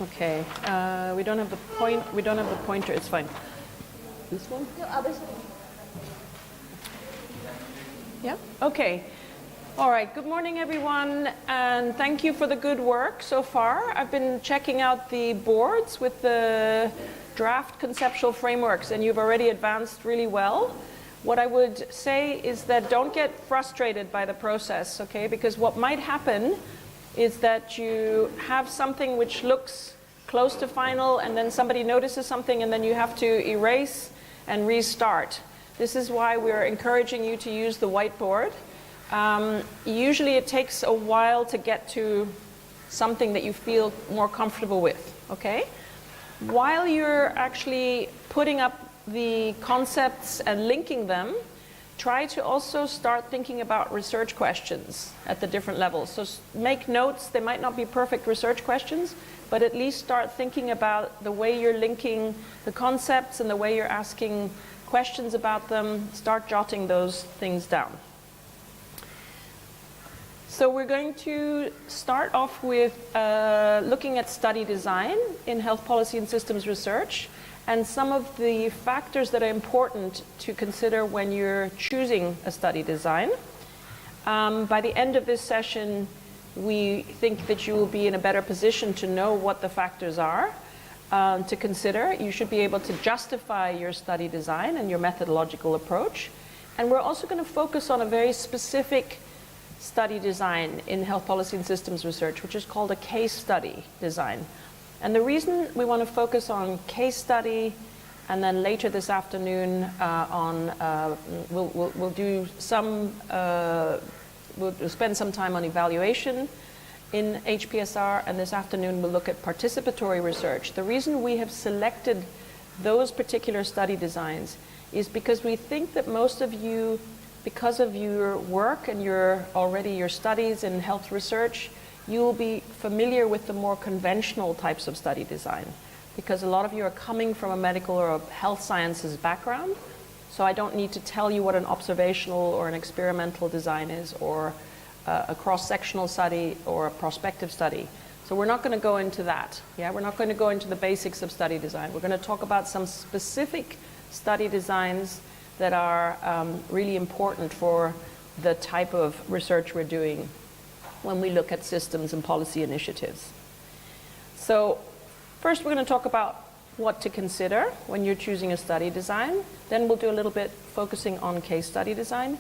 Okay. We don't have the pointer. It's fine. This one? Yeah. Okay. All right. Good morning, everyone, and thank you for the good work so far. I've been checking out the boards with the draft conceptual frameworks, and you've already advanced really well. What I would say is that don't get frustrated by the process, okay? Because what might happen is that you have something which looks close to final, and then somebody notices something, and then you have to erase and restart. This is why we're encouraging you to use the whiteboard. Usually it takes a while to get to something that you feel more comfortable with, okay? While you're actually putting up the concepts and linking them, try to also start thinking about research questions at the different levels. So make notes. They might not be perfect research questions, but at least start thinking about the way you're linking the concepts and the way you're asking questions about them. Start jotting those things down. So we're going to start off with looking at study design in health policy and systems research, and some of the factors that are important to consider when you're choosing a study design. By the end of this session, we think that you will be in a better position to know what the factors are to consider. You should be able to justify your study design and your methodological approach. And we're also going to focus on a very specific study design in health policy and systems research, which is called a case study design. And the reason we want to focus on case study, and then later this afternoon we'll spend some time on evaluation in HPSR, and this afternoon we'll look at participatory research. The reason we have selected those particular study designs is because we think that most of you, because of your work and your studies in health research, you will be familiar with the more conventional types of study design, because a lot of you are coming from a medical or a health sciences background. So I don't need to tell you what an observational or an experimental design is, or a cross-sectional study or a prospective study. So we're not going to go into that. Yeah, we're not going to go into the basics of study design. We're going to talk about some specific study designs that are really important for the type of research we're doing when we look at systems and policy initiatives. So first we're going to talk about what to consider when you're choosing a study design. Then we'll do a little bit focusing on case study design,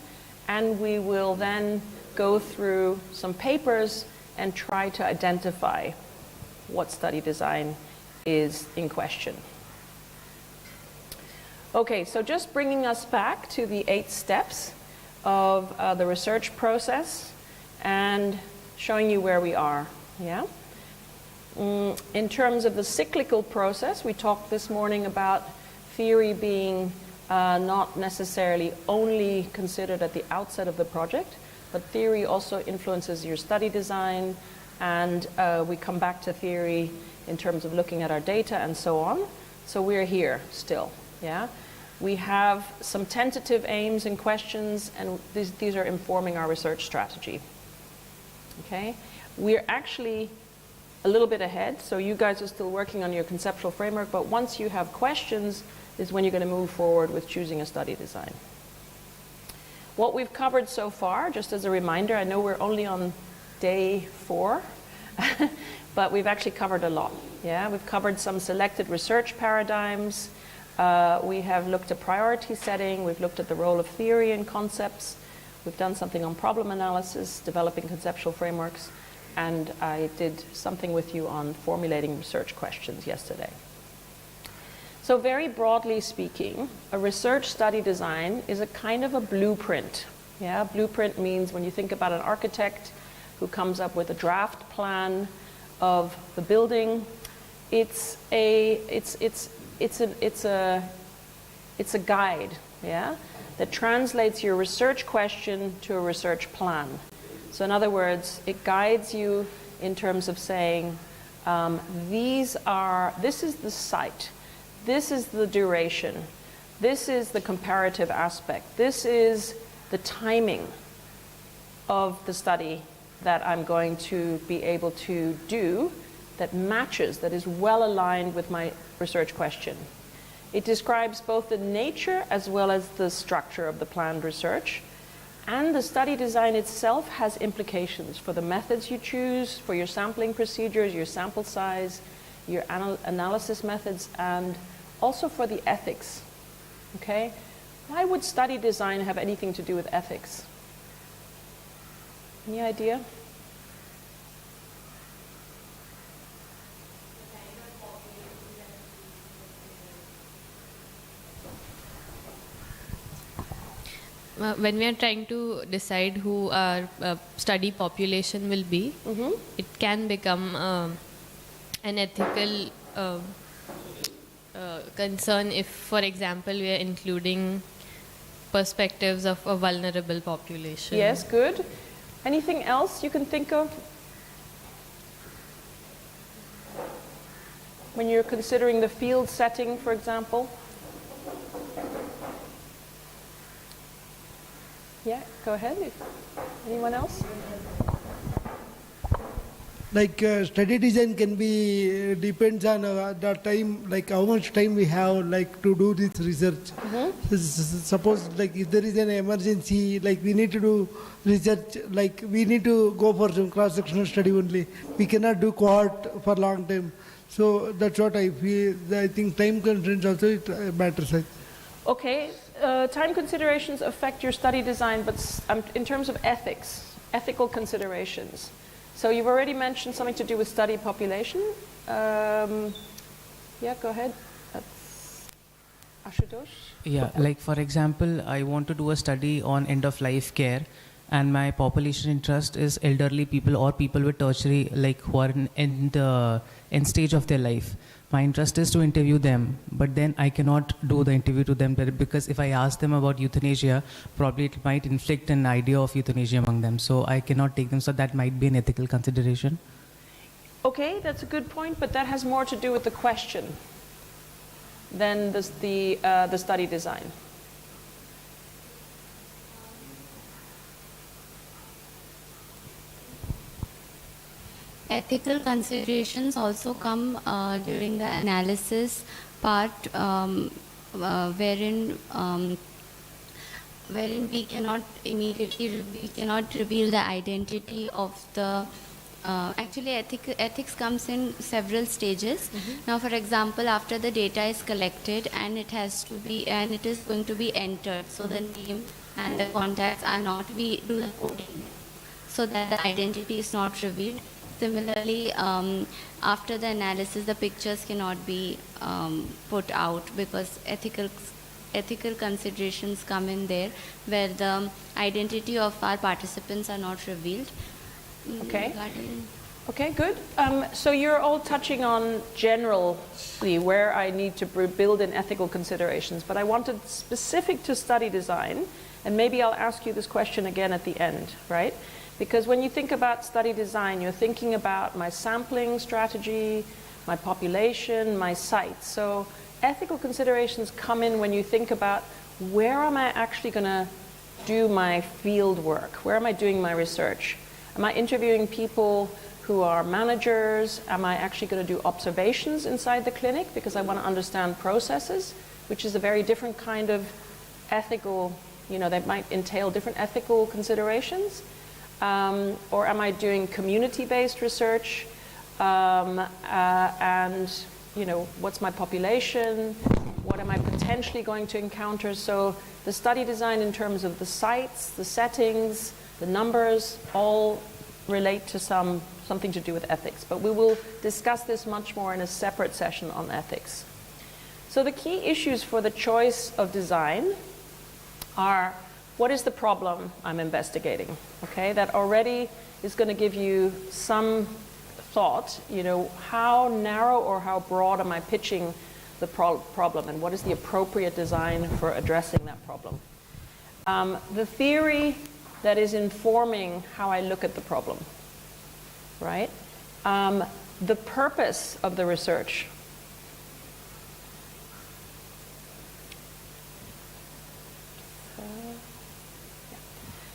and we will then go through some papers and try to identify what study design is in question. Okay, so just bringing us back to the 8 steps of the research process and showing you where we are. Yeah. In terms of the cyclical process, we talked this morning about theory being not necessarily only considered at the outset of the project, but theory also influences your study design, and we come back to theory in terms of looking at our data and so on. So we're here still. Yeah. We have some tentative aims and questions, and these are informing our research strategy. Okay, we're actually a little bit ahead, so you guys are still working on your conceptual framework, but once you have questions is when you're going to move forward with choosing a study design. What we've covered so far, just as a reminder, I know we're only on day 4, but we've actually covered a lot. Yeah, we've covered some selected research paradigms. We have looked at priority setting. We've looked at the role of theory and concepts. We've done something on problem analysis, developing conceptual frameworks, and I did something with you on formulating research questions yesterday. So very broadly speaking, a research study design is a kind of a blueprint. Yeah, blueprint means when you think about an architect who comes up with a draft plan of the building, it's a guide, yeah, that translates your research question to a research plan. So in other words, it guides you in terms of saying, this is the site, this is the duration, this is the comparative aspect, this is the timing of the study that I'm going to be able to do that matches, that is well aligned with my research question. It describes both the nature as well as the structure of the planned research. And the study design itself has implications for the methods you choose, for your sampling procedures, your sample size, your analysis methods, and also for the ethics. Okay? Why would study design have anything to do with ethics? Any idea? When we are trying to decide who our study population will be, it can become an ethical concern if, for example, we are including perspectives of a vulnerable population. Yes, good. Anything else you can think of? When you're considering the field setting, for example? Yeah, go ahead. Anyone else? Like study design can be depends on the time, like how much time we have like to do this research. Suppose like if there is an emergency, like we need to do research, like we need to go for some cross-sectional study only. We cannot do cohort for long time. So that's what I feel. I think time constraints also it matters. Okay, time considerations affect your study design, but in terms of ethics, ethical considerations. So you've already mentioned something to do with study population. Yeah, go ahead. That's Ashutosh. Yeah, like for example, I want to do a study on end-of-life care, and my population interest is elderly people or people with tertiary, like who are in the end stage of their life. My interest is to interview them, but then I cannot do the interview to them because if I ask them about euthanasia, probably it might inflict an idea of euthanasia among them. So I cannot take them. So that might be an ethical consideration. Okay, that's a good point, but that has more to do with the question than the study design. Ethical considerations also come during the analysis part, wherein we cannot reveal the identity of the. Actually, ethics comes in several stages. Now, for example, after the data is collected and it is going to be entered, so the name and the contacts are not. We do the coding so that the identity is not revealed. Similarly, after the analysis, the pictures cannot be put out because ethical considerations come in there, where the identity of our participants are not revealed. Okay. Okay, good. So you're all touching on generally where I need to build in ethical considerations, but I wanted specific to study design, and maybe I'll ask you this question again at the end, right? Because when you think about study design, you're thinking about my sampling strategy, my population, my site. So ethical considerations come in when you think about where am I actually going to do my field work? Where am I doing my research? Am I interviewing people who are managers? Am I actually going to do observations inside the clinic because I want to understand processes, which is a very different kind of ethical, that might entail different ethical considerations? Or am I doing community-based research? And, what's my population? What am I potentially going to encounter? So the study design in terms of the sites, the settings, the numbers, all relate to something to do with ethics. But we will discuss this much more in a separate session on ethics. So the key issues for the choice of design are: what is the problem I'm investigating? Okay, that already is going to give you some thought, how narrow or how broad am I pitching the problem, and what is the appropriate design for addressing that problem? The theory that is informing how I look at the problem, right? The purpose of the research.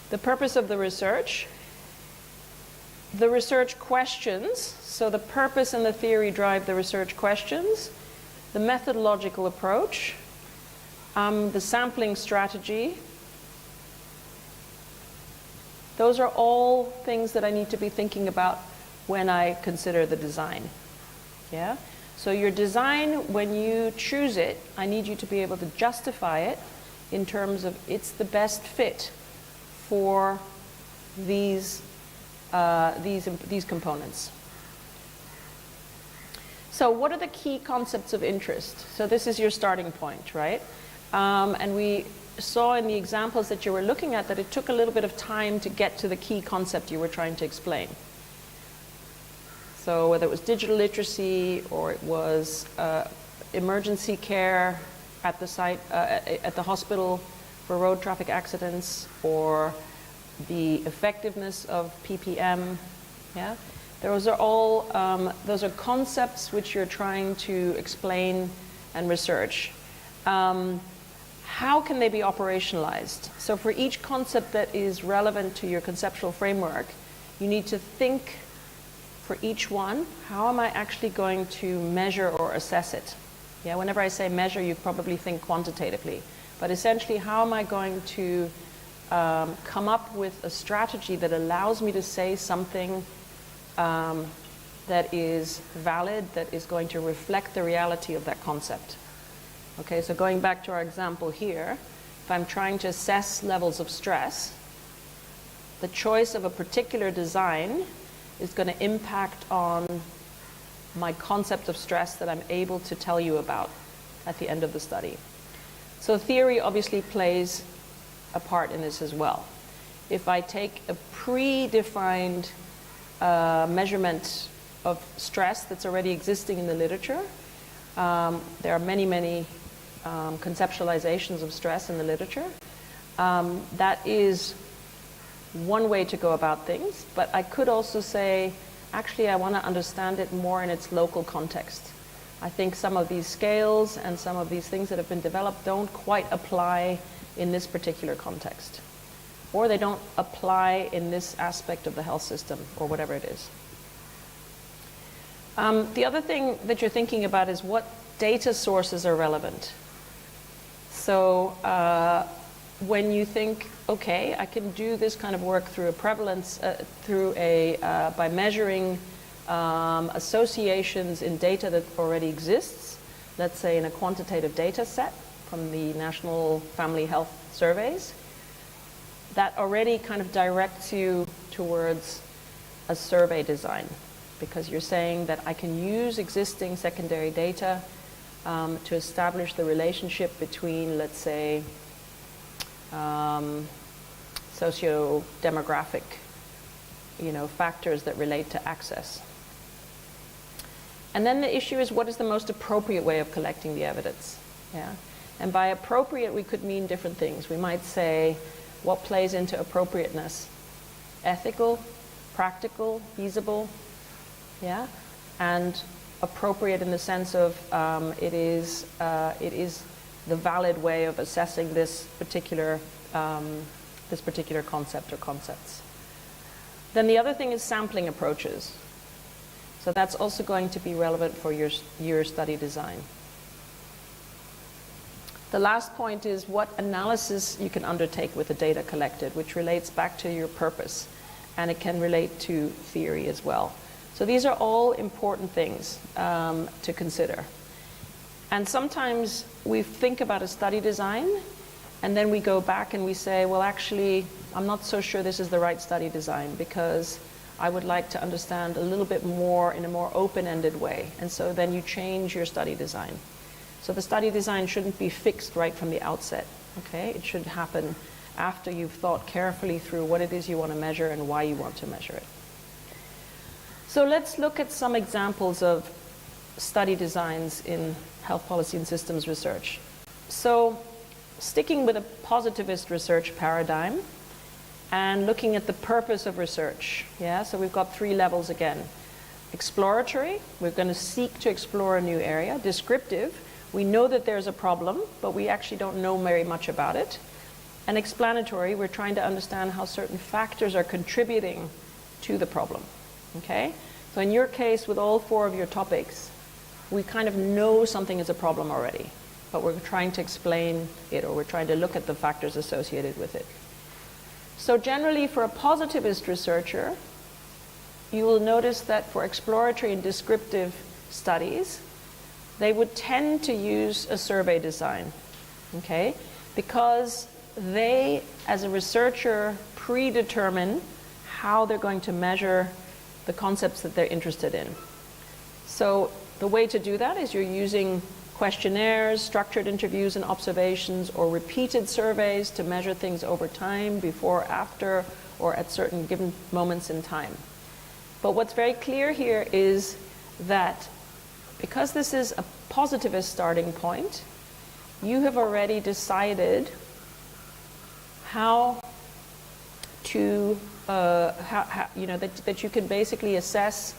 The purpose of the research, The research questions, so the purpose and the theory drive the research questions, the methodological approach, the sampling strategy. Those are all things that I need to be thinking about when I consider the design. Yeah? So your design, when you choose it, I need you to be able to justify it in terms of it's the best fit for these components. So what are the key concepts of interest? So this is your starting point, right? And we saw in the examples that you were looking at that it took a little bit of time to get to the key concept you were trying to explain. So whether it was digital literacy or it was emergency care at the site, at the hospital for road traffic accidents, or the effectiveness of PPM, yeah? Those are all, those are concepts which you're trying to explain and research. How can they be operationalized? So for each concept that is relevant to your conceptual framework, you need to think for each one, how am I actually going to measure or assess it? Yeah, whenever I say measure, you probably think quantitatively. But essentially, how am I going to come up with a strategy that allows me to say something that is valid, that is going to reflect the reality of that concept? Okay, so going back to our example here, if I'm trying to assess levels of stress, the choice of a particular design is going to impact on my concept of stress that I'm able to tell you about at the end of the study. So theory obviously plays a part in this as well. If I take a predefined measurement of stress that's already existing in the literature, there are many conceptualizations of stress in the literature. That is one way to go about things, but I could also say, actually, I want to understand it more in its local context. I think some of these scales and some of these things that have been developed don't quite apply in this particular context, or they don't apply in this aspect of the health system, or whatever it is. The other thing that you're thinking about is what data sources are relevant. So when you think, okay, I can do this kind of work through a prevalence, by measuring associations in data that already exists, let's say in a quantitative data set from the National Family Health Surveys, that already kind of directs you towards a survey design, because you're saying that I can use existing secondary data to establish the relationship between, let's say, socio-demographic, factors that relate to access. And then the issue is, what is the most appropriate way of collecting the evidence? Yeah? And by appropriate, we could mean different things. We might say, what plays into appropriateness? Ethical, practical, feasible, yeah? And appropriate in the sense of it is the valid way of assessing this particular concept or concepts. Then the other thing is sampling approaches. So that's also going to be relevant for your study design. The last point is what analysis you can undertake with the data collected, which relates back to your purpose, and it can relate to theory as well. So these are all important things to consider. And sometimes we think about a study design, and then we go back and we say, well, actually, I'm not so sure this is the right study design, because I would like to understand a little bit more in a more open-ended way. And so then you change your study design. So the study design shouldn't be fixed right from the outset, okay? It should happen after you've thought carefully through what it is you want to measure and why you want to measure it. So let's look at some examples of study designs in health policy and systems research. So sticking with a positivist research paradigm and looking at the purpose of research, yeah? So we've got 3 levels again. Exploratory, we're going to seek to explore a new area. Descriptive, we know that there's a problem, but we actually don't know very much about it. And explanatory, we're trying to understand how certain factors are contributing to the problem. Okay? So in your case, with all 4 of your topics, we kind of know something is a problem already, but we're trying to explain it, or we're trying to look at the factors associated with it. So generally, for a positivist researcher, you will notice that for exploratory and descriptive studies, they would tend to use a survey design, okay? Because they, as a researcher, predetermine how they're going to measure the concepts that they're interested in. So the way to do that is you're using questionnaires, structured interviews and observations, or repeated surveys to measure things over time, before, after, or at certain given moments in time. But what's very clear here is that because this is a positivist starting point, you have already decided how to, that you can basically assess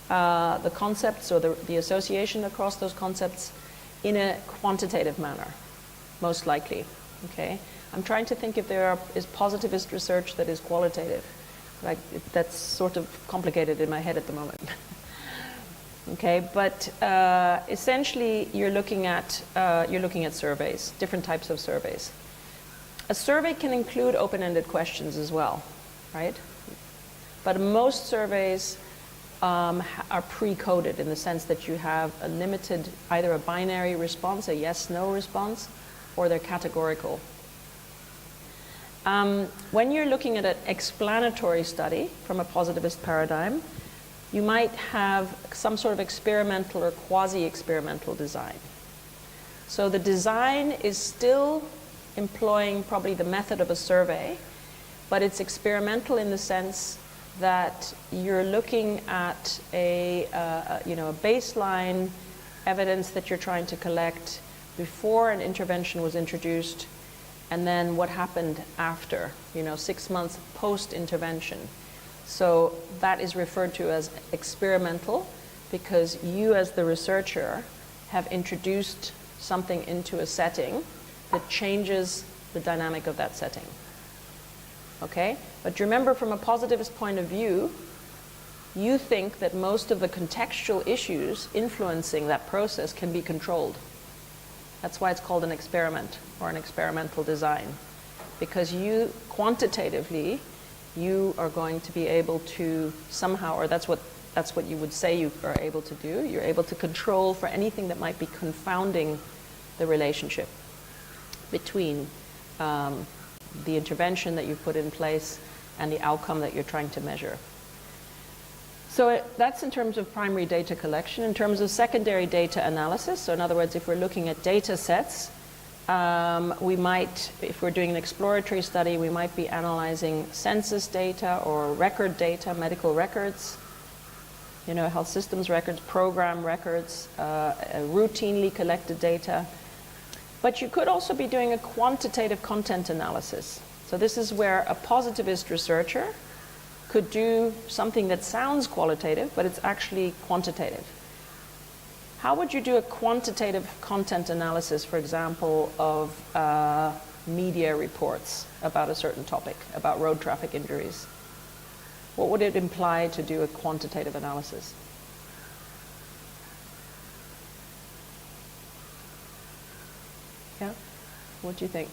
the concepts, or the association across those concepts, in a quantitative manner, most likely. Okay? I'm trying to think if there is positivist research that is qualitative. Like, that's sort of complicated in my head at the moment. Okay, but essentially you're looking at surveys, different types of surveys. A survey can include open-ended questions as well, right? But most surveys are pre-coded, in the sense that you have a limited, either a binary response, a yes/no response, or they're categorical. When you're looking at an explanatory study from a positivist paradigm, you might have some sort of experimental or quasi-experimental design. So the design is still employing probably the method of a survey, but it's experimental in the sense that you're looking at a baseline evidence that you're trying to collect before an intervention was introduced, and then what happened after, 6 months post-intervention. So that is referred to as experimental, because you as the researcher have introduced something into a setting that changes the dynamic of that setting. Okay? But remember, from a positivist point of view, you think that most of the contextual issues influencing that process can be controlled. That's why it's called an experiment, or an experimental design. Because you, quantitatively, you are going to be able to somehow, or that's what you would say you are able to do, you're able to control for anything that might be confounding the relationship between the intervention that you've put in place and the outcome that you're trying to measure. So that's in terms of primary data collection. In terms of secondary data analysis, so in other words, if we're looking at data sets, we might, if we're doing an exploratory study, we might be analyzing census data or record data, medical records, health systems records, program records, routinely collected data. But you could also be doing a quantitative content analysis. So this is where a positivist researcher could do something that sounds qualitative, but it's actually quantitative. How would you do a quantitative content analysis, for example, of media reports about a certain topic, about road traffic injuries? What would it imply to do a quantitative analysis? Yeah? What do you think?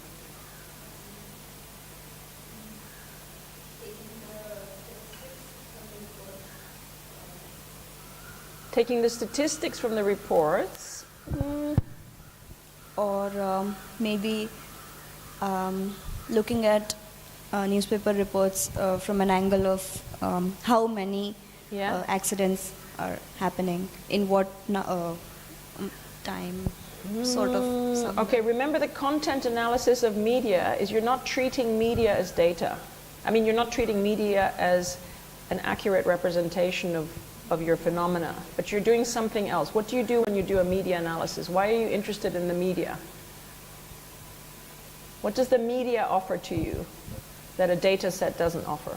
Taking the statistics from the reports. Or maybe looking at newspaper reports from an angle of how many accidents are happening, in what time, sort of. Something. Okay, remember, the content analysis of media is you're not treating media as data. I mean, you're not treating media as an accurate representation of your phenomena, but you're doing something else. What do you do when you do a media analysis? Why are you interested in the media? What does the media offer to you that a data set doesn't offer?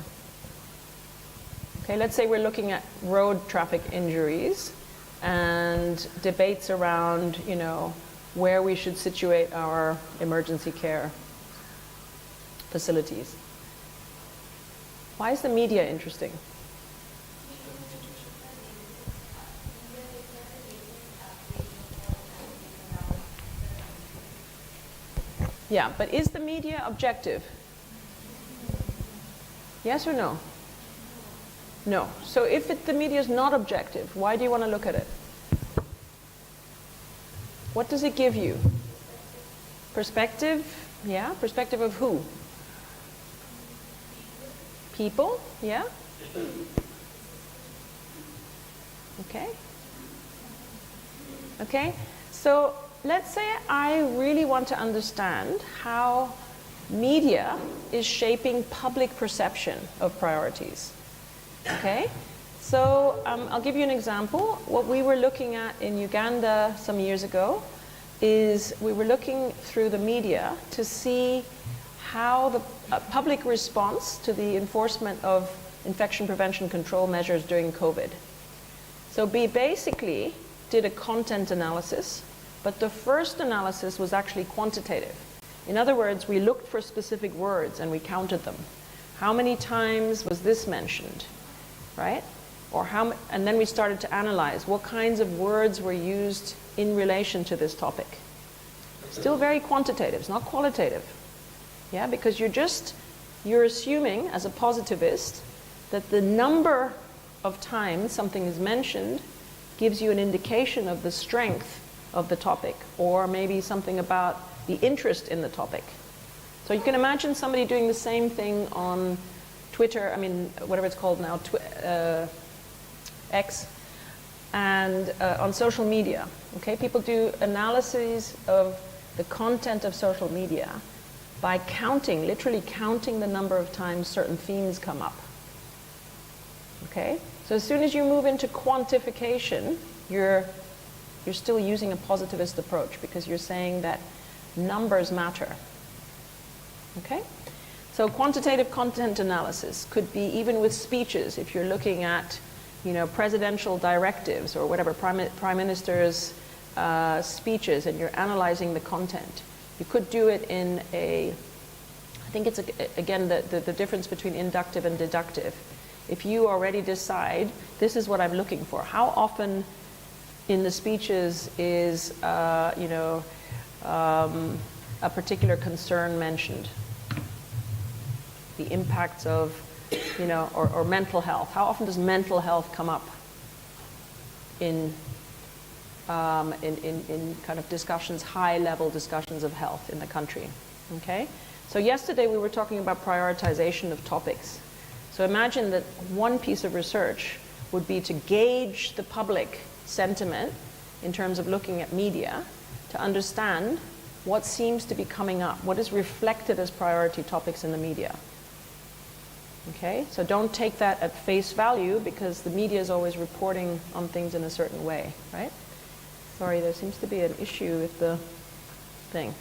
Okay, let's say we're looking at road traffic injuries and debates around, where we should situate our emergency care facilities. Why is the media interesting? Yeah, but is the media objective? Yes or no? No. So if the media is not objective, why do you want to look at it? What does it give you? Perspective? Yeah, perspective of who? People? Yeah? Okay. Okay, so let's say I really want to understand how media is shaping public perception of priorities. Okay, so I'll give you an example. What we were looking at in Uganda some years ago is we were looking through the media to see how the public response to the enforcement of infection prevention control measures during COVID. So we basically did a content analysis, but the first analysis was actually quantitative. In other words, we looked for specific words and we counted them. How many times was this mentioned, right? Or and then we started to analyze what kinds of words were used in relation to this topic. Still very quantitative, it's not qualitative. Yeah, because you're assuming as a positivist that the number of times something is mentioned gives you an indication of the strength of the topic, or maybe something about the interest in the topic. So you can imagine somebody doing the same thing on Twitter, whatever it's called now, X, and on social media. Okay, people do analyses of the content of social media by counting, literally counting the number of times certain themes come up. Okay, so as soon as you move into quantification, you're still using a positivist approach because you're saying that numbers matter. Okay, so quantitative content analysis could be even with speeches. If you're looking at, presidential directives or whatever, prime minister's speeches, and you're analyzing the content, you could do it in I think it's again the difference between inductive and deductive. If you already decide, this is what I'm looking for, how often in the speeches is, a particular concern mentioned? The impacts of, or mental health. How often does mental health come up in kind of discussions, high-level discussions of health in the country? Okay? So yesterday we were talking about prioritization of topics. So imagine that one piece of research would be to gauge the public sentiment in terms of looking at media to understand what seems to be coming up, what is reflected as priority topics in the media. Okay, so don't take that at face value because the media is always reporting on things in a certain way, right? Sorry, there seems to be an issue with the thing.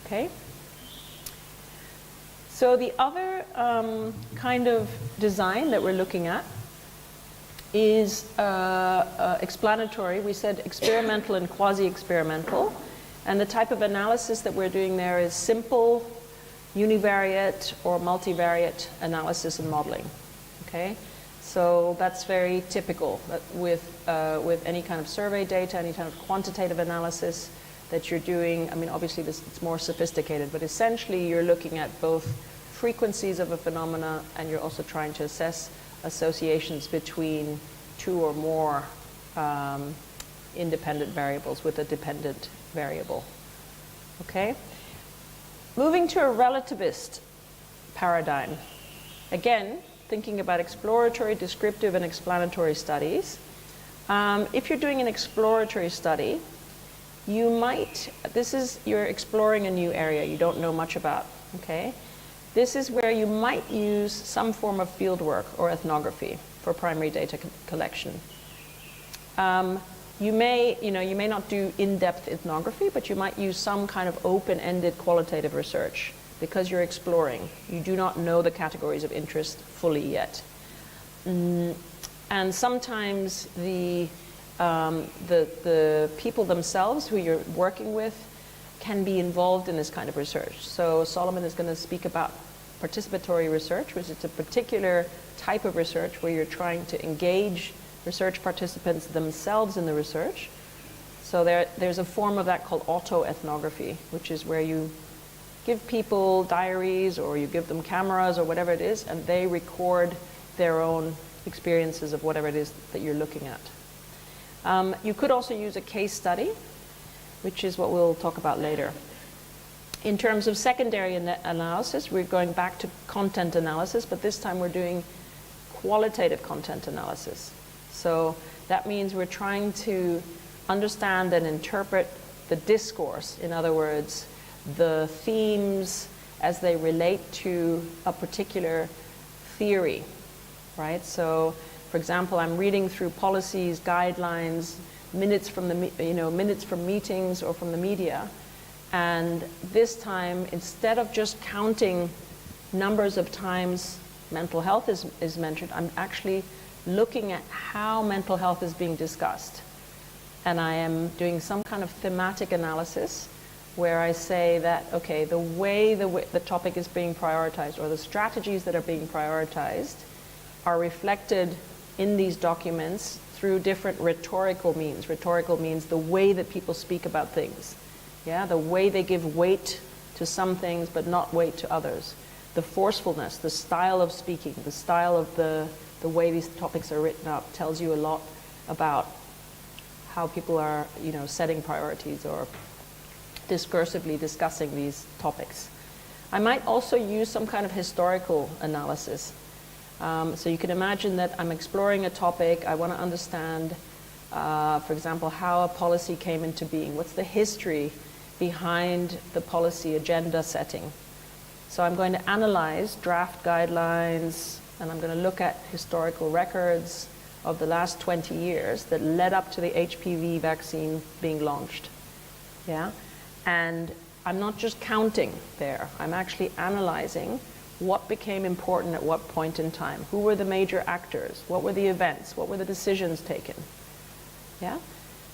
Okay. So the other kind of design that we're looking at is explanatory. We said experimental and quasi-experimental. And the type of analysis that we're doing there is simple, univariate, or multivariate analysis and modeling. Okay? So that's very typical with any kind of survey data, any kind of quantitative analysis that you're doing. Obviously it's more sophisticated, but essentially you're looking at both frequencies of a phenomena and you're also trying to assess associations between two or more independent variables with a dependent variable. Okay? Moving to a relativist paradigm. Again, thinking about exploratory, descriptive, and explanatory studies. If you're doing an exploratory study, you're exploring a new area you don't know much about, okay? This is where you might use some form of fieldwork or ethnography for primary data collection. You may not do in-depth ethnography, but you might use some kind of open-ended qualitative research because you're exploring. You do not know the categories of interest fully yet. And sometimes the people themselves who you're working with can be involved in this kind of research. So Solomon is going to speak about participatory research, which is a particular type of research where you're trying to engage research participants themselves in the research. So there's a form of that called autoethnography, which is where you give people diaries or you give them cameras or whatever it is, and they record their own experiences of whatever it is that you're looking at. You could also use a case study, which is what we'll talk about later. In terms of secondary analysis, we're going back to content analysis, but this time we're doing qualitative content analysis. So that means we're trying to understand and interpret the discourse, in other words, the themes as they relate to a particular theory, right? So, for example, I'm reading through policies, guidelines, minutes from meetings or from the media, and this time, instead of just counting numbers of times mental health is mentioned, I'm actually looking at how mental health is being discussed. And I am doing some kind of thematic analysis where I say that, okay, the way the topic is being prioritized or the strategies that are being prioritized are reflected in these documents through different rhetorical means. Rhetorical means the way that people speak about things. Yeah, the way they give weight to some things but not weight to others. The forcefulness, the style of speaking, the style of the way these topics are written up tells you a lot about how people are, setting priorities or discursively discussing these topics. I might also use some kind of historical analysis. So you can imagine that I'm exploring a topic. I want to understand, for example, how a policy came into being. What's the history behind the policy agenda setting? So I'm going to analyze draft guidelines, and I'm going to look at historical records of the last 20 years that led up to the HPV vaccine being launched. Yeah? And I'm not just counting there. I'm actually analyzing what became important at what point in time. Who were the major actors? What were the events? What were the decisions taken? Yeah?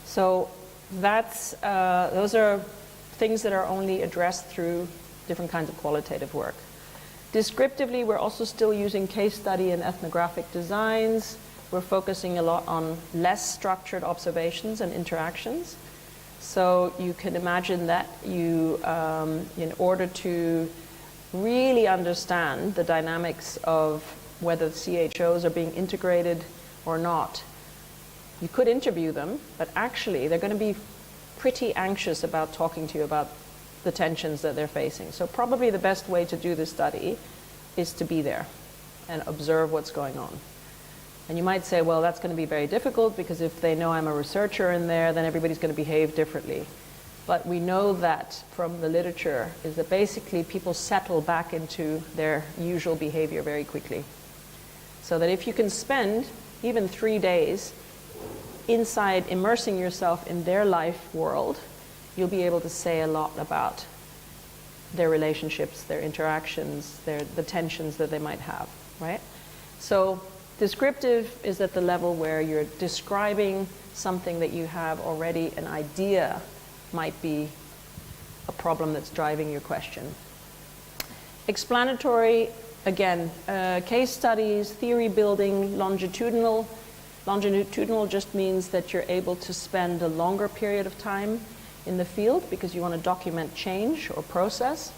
So those are things that are only addressed through different kinds of qualitative work. Descriptively, we're also still using case study and ethnographic designs. We're focusing a lot on less structured observations and interactions. So you can imagine that you, in order to really understand the dynamics of whether CHOs are being integrated or not, you could interview them, but actually they're going to be pretty anxious about talking to you about the tensions that they're facing. So probably the best way to do this study is to be there and observe what's going on. And you might say, well, that's going to be very difficult because if they know I'm a researcher in there, then everybody's going to behave differently. But we know that from the literature is that basically people settle back into their usual behavior very quickly. So that if you can spend even 3 days inside immersing yourself in their life world, you'll be able to say a lot about their relationships, their interactions, the tensions that they might have, right? So descriptive is at the level where you're describing something that you have already an idea might be a problem that's driving your question. Explanatory, again, case studies, theory building, longitudinal. Longitudinal just means that you're able to spend a longer period of time in the field because you want to document change or process.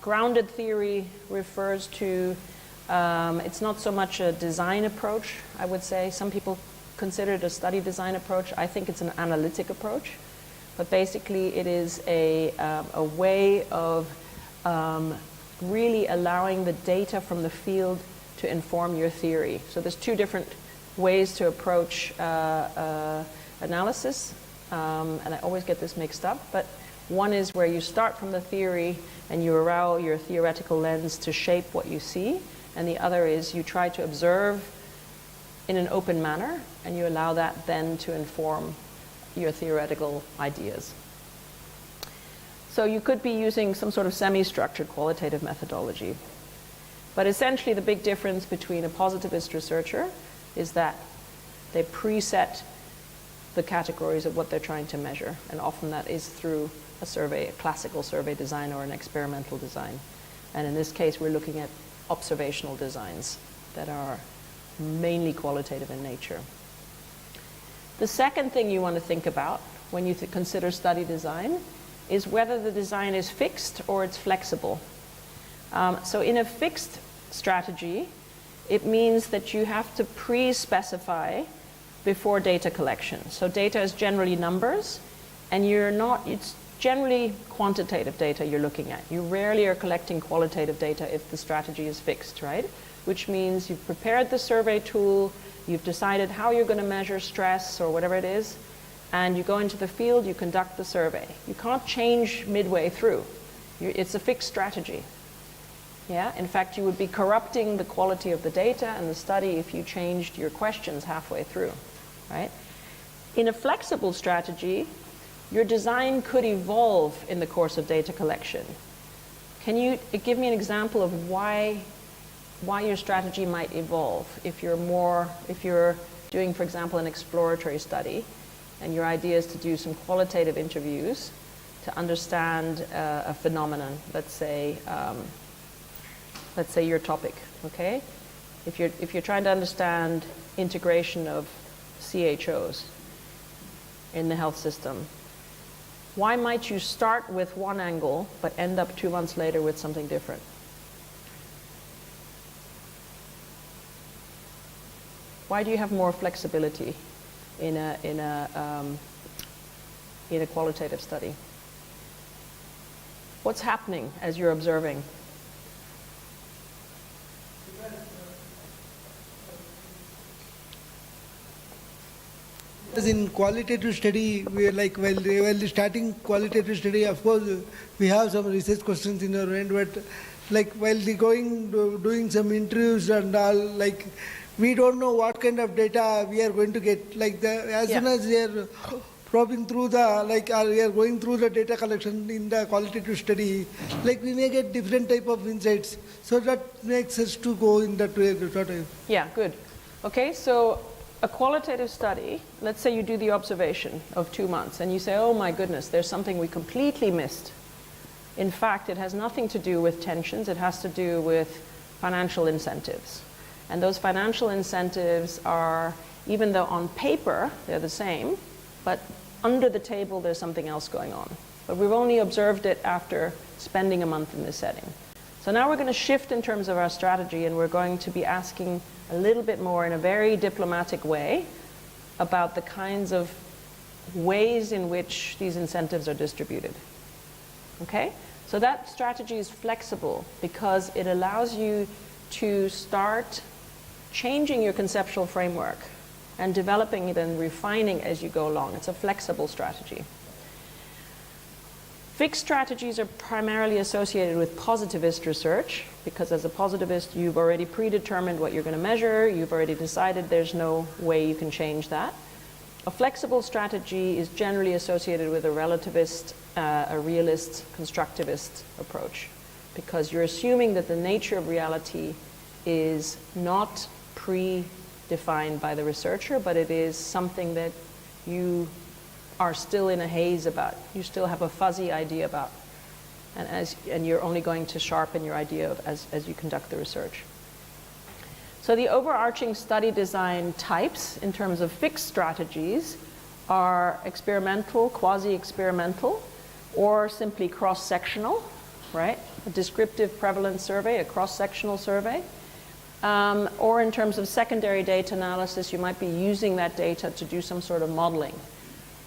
Grounded theory refers to, it's not so much a design approach, I would say. Some people consider it a study design approach. I think it's an analytic approach. But basically it is a way of really allowing the data from the field to inform your theory. So there's two different ways to approach analysis, and I always get this mixed up, but one is where you start from the theory and you allow your theoretical lens to shape what you see, and the other is you try to observe in an open manner and you allow that then to inform your theoretical ideas. So you could be using some sort of semi-structured qualitative methodology. But essentially the big difference between a positivist researcher is that they preset the categories of what they're trying to measure, and often that is through a survey, a classical survey design or an experimental design. And in this case we're looking at observational designs that are mainly qualitative in nature. The second thing you want to think about when you consider study design is whether the design is fixed or it's flexible. So in a fixed strategy, it means that you have to pre-specify before data collection. So data is generally numbers, and it's generally quantitative data you're looking at. You rarely are collecting qualitative data if the strategy is fixed, right? Which means you've prepared the survey tool, you've decided how you're going to measure stress or whatever it is, and you go into the field, you conduct the survey. You can't change midway through. It's a fixed strategy. Yeah? In fact, you would be corrupting the quality of the data and the study if you changed your questions halfway through, right? In a flexible strategy, your design could evolve in the course of data collection. Can you give me an example of why your strategy might evolve if you're doing, for example, an exploratory study, and your idea is to do some qualitative interviews to understand a phenomenon, let's say your topic, okay? If you're trying to understand integration of CHOs in the health system, why might you start with one angle but end up 2 months later with something different? Why do you have more flexibility in a qualitative study? What's happening as you're observing? As in qualitative study, we are like while starting qualitative study, of course, we have some research questions in our mind, but like while doing some interviews and all, like we don't know what kind of data we are going to get. Like as soon as we are probing through we are going through the data collection in the qualitative study, like we may get different type of insights. So that makes us to go in that way. Yeah, good. Okay, so a qualitative study, let's say you do the observation of 2 months and you say, oh my goodness, there's something we completely missed. In fact, it has nothing to do with tensions, it has to do with financial incentives. And those financial incentives are, even though on paper they're the same, but under the table there's something else going on. But we've only observed it after spending a month in this setting. So now we're going to shift in terms of our strategy, and we're going to be asking a little bit more in a very diplomatic way about the kinds of ways in which these incentives are distributed. Okay? So that strategy is flexible because it allows you to start changing your conceptual framework and developing it and refining as you go along. It's a flexible strategy. Fixed strategies are primarily associated with positivist research, because as a positivist, you've already predetermined what you're going to measure, you've already decided there's no way you can change that. A flexible strategy is generally associated with a relativist, a realist, constructivist approach, because you're assuming that the nature of reality is not predefined by the researcher, but it is something that you are still in a haze about, you still have a fuzzy idea about, and you're only going to sharpen your idea of as you conduct the research. So the overarching study design types in terms of fixed strategies are experimental, quasi-experimental, or simply cross-sectional, right? A descriptive prevalence survey, a cross-sectional survey. Or in terms of secondary data analysis, you might be using that data to do some sort of modeling.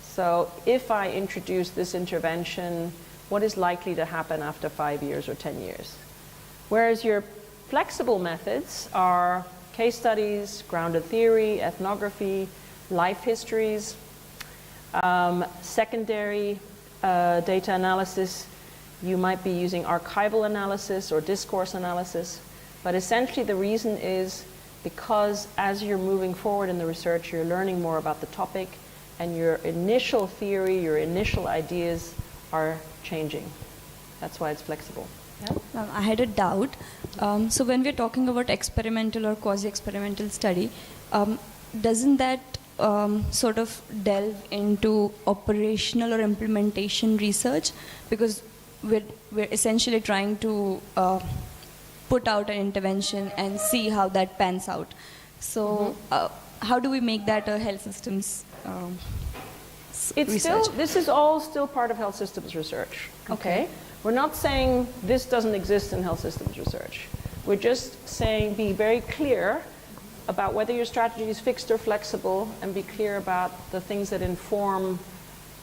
So if I introduce this intervention, what is likely to happen after 5 years or 10 years? Whereas your flexible methods are case studies, grounded theory, ethnography, life histories, secondary data analysis. You might be using archival analysis or discourse analysis. But essentially the reason is because as you're moving forward in the research, you're learning more about the topic, and your initial theory, your initial ideas are changing. That's why it's flexible. Yeah? I had a doubt. So when we're talking about experimental or quasi-experimental study, doesn't that sort of delve into operational or implementation research? Because we're essentially trying to put out an intervention and see how that pans out. So how do we make that a health systems It's research? this is all still part of health systems research. Okay? We're not saying this doesn't exist in health systems research. We're just saying be very clear about whether your strategy is fixed or flexible, and be clear about the things that inform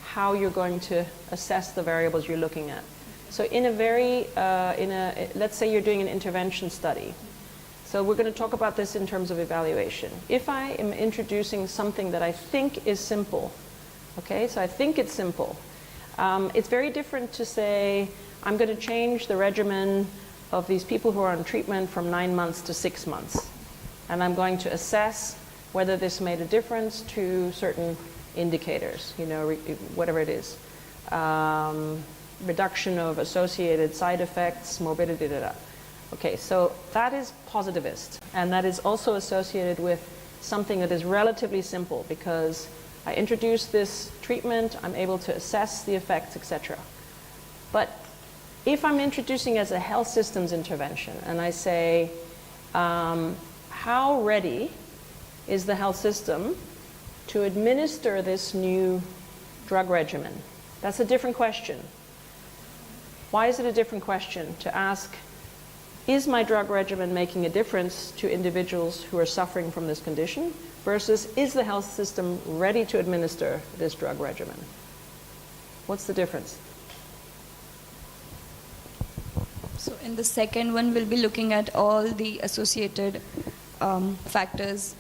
how you're going to assess the variables you're looking at. So in a very, let's say you're doing an intervention study. So we're going to talk about this in terms of evaluation. If I am introducing something that I think is simple, okay, so I think it's simple, it's very different to say, I'm going to change the regimen of these people who are on treatment from 9 months to 6 months. And I'm going to assess whether this made a difference to certain indicators, you know, whatever it is. Reduction of associated side effects, morbidity, Okay, so that is positivist. And that is also associated with something that is relatively simple, because I introduce this treatment, I'm able to assess the effects, etc. But if I'm introducing as a health systems intervention, and I say, how ready is the health system to administer this new drug regimen? That's a different question. Why is it a different question? To ask, is my drug regimen making a difference to individuals who are suffering from this condition, versus is the health system ready to administer this drug regimen? What's the difference? So in the second one, we'll be looking at all the associated factors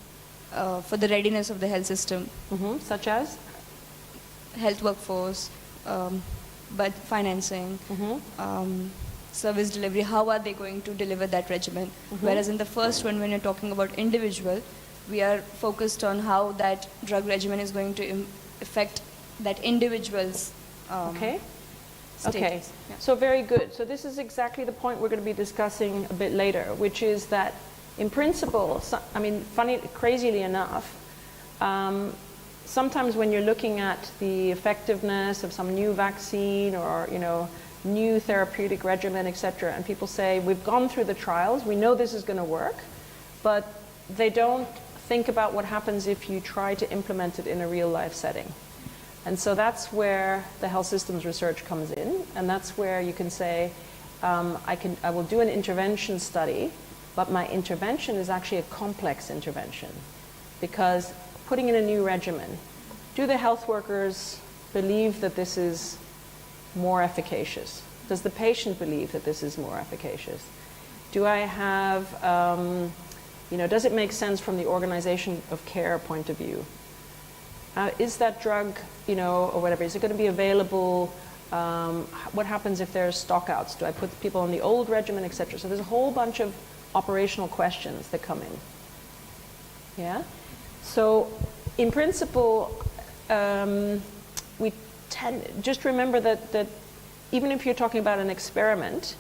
for the readiness of the health system. Such as? Health workforce, but financing, service delivery, how are they going to deliver that regimen? Whereas in the first one, when you're talking about individual, we are focused on how that drug regimen is going to affect that individual's Okay. status. Okay, Yeah. so very good. So this is exactly the point we're going to be discussing a bit later, which is that in principle, I mean, crazily enough, sometimes when you're looking at the effectiveness of some new vaccine or, you know, new therapeutic regimen, etc., and people say, we've gone through the trials, we know this is going to work, but they don't think about what happens if you try to implement it in a real life setting. And so that's where the health systems research comes in, and that's where you can say, I will do an intervention study, but my intervention is actually a complex intervention, because putting in a new regimen, do the health workers believe that this is more efficacious? Does the patient believe that this is more efficacious? Do I have, does it make sense from the organization of care point of view? Is that drug, or whatever, is it going to be available? What happens if there's stockouts? Do I put people on the old regimen, etc.? So there's a whole bunch of operational questions that come in. Yeah? So in principle, we just remember that even if you're talking about an experiment,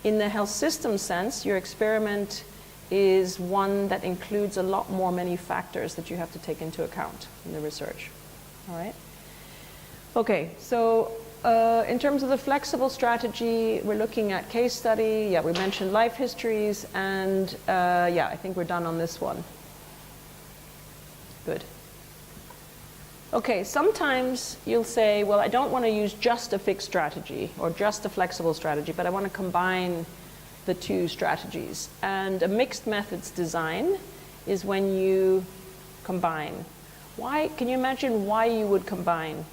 in the health system sense, your experiment is one that includes a lot more many factors that you have to take into account in the research. All right? Okay, so in terms of the flexible strategy, we're looking at case study. Yeah, we mentioned life histories, and I think we're done on this one. Good. Okay, sometimes you'll say, well, I don't want to use just a fixed strategy or just a flexible strategy, but I want to combine the two strategies. And a mixed methods design is when you combine. Why? Can you imagine why you would combine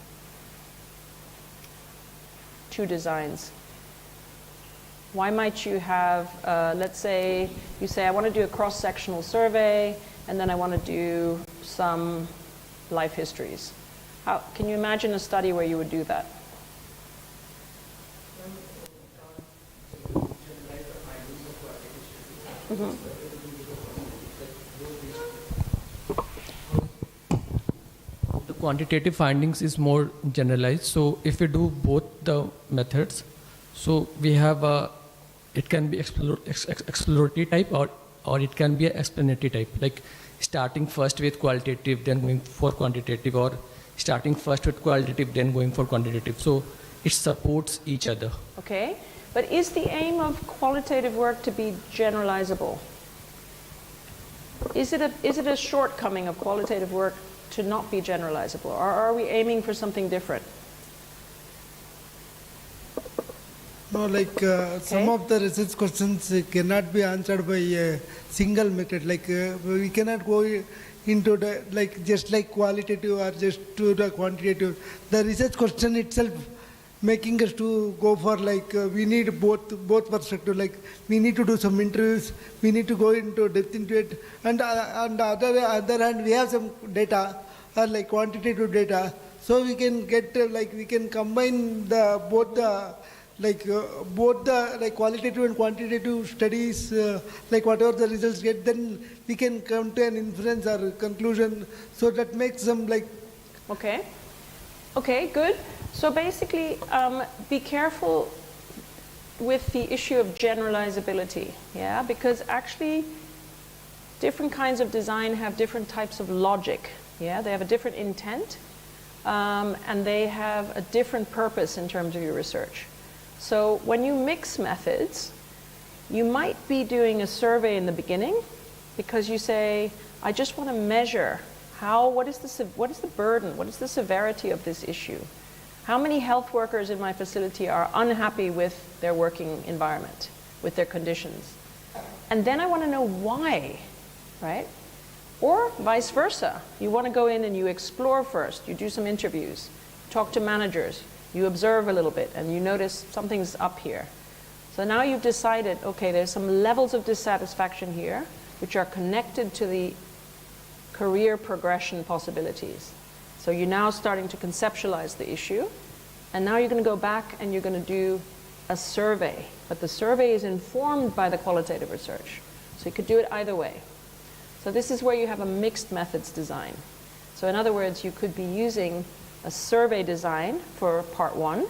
two designs? Why might you have, let's say, you say, I want to do a cross-sectional survey, and then I want to do some life histories. Can you imagine a study where you would do that? The quantitative findings is more generalized. So if we do both the methods, so we have it can be exploratory type or it can be an explanatory type, like starting first with qualitative, then going for quantitative, or starting first with qualitative, then going for quantitative. So it supports each other. Okay, but is the aim of qualitative work to be generalizable? Is it a shortcoming of qualitative work to not be generalizable, or are we aiming for something different? No, like some of the research questions cannot be answered by a single method. Like we cannot go into the like just like qualitative or just to the quantitative. The research question itself making us to go for like we need both perspective. Like we need to do some interviews, we need to go into depth into it, and on the other hand we have some data like quantitative data, so we can get like we can combine the both the like qualitative and quantitative studies, like whatever the results get, then we can come to an inference or conclusion. So that makes them like. Okay. Okay, good. So basically, be careful with the issue of generalizability, yeah? Because actually, different kinds of design have different types of logic, yeah? They have a different intent, and they have a different purpose in terms of your research. So when you mix methods, you might be doing a survey in the beginning because you say, I just want to measure what is the burden, what is the severity of this issue? How many health workers in my facility are unhappy with their working environment, with their conditions? And then I want to know why, right? Or vice versa. You want to go in and you explore first, you do some interviews, talk to managers, you observe a little bit and you notice something's up here. So now you've decided, okay, there's some levels of dissatisfaction here which are connected to the career progression possibilities. So you're now starting to conceptualize the issue, and now you're going to go back and you're going to do a survey. But the survey is informed by the qualitative research. So you could do it either way. So this is where you have a mixed methods design. So in other words, you could be using a survey design for part one,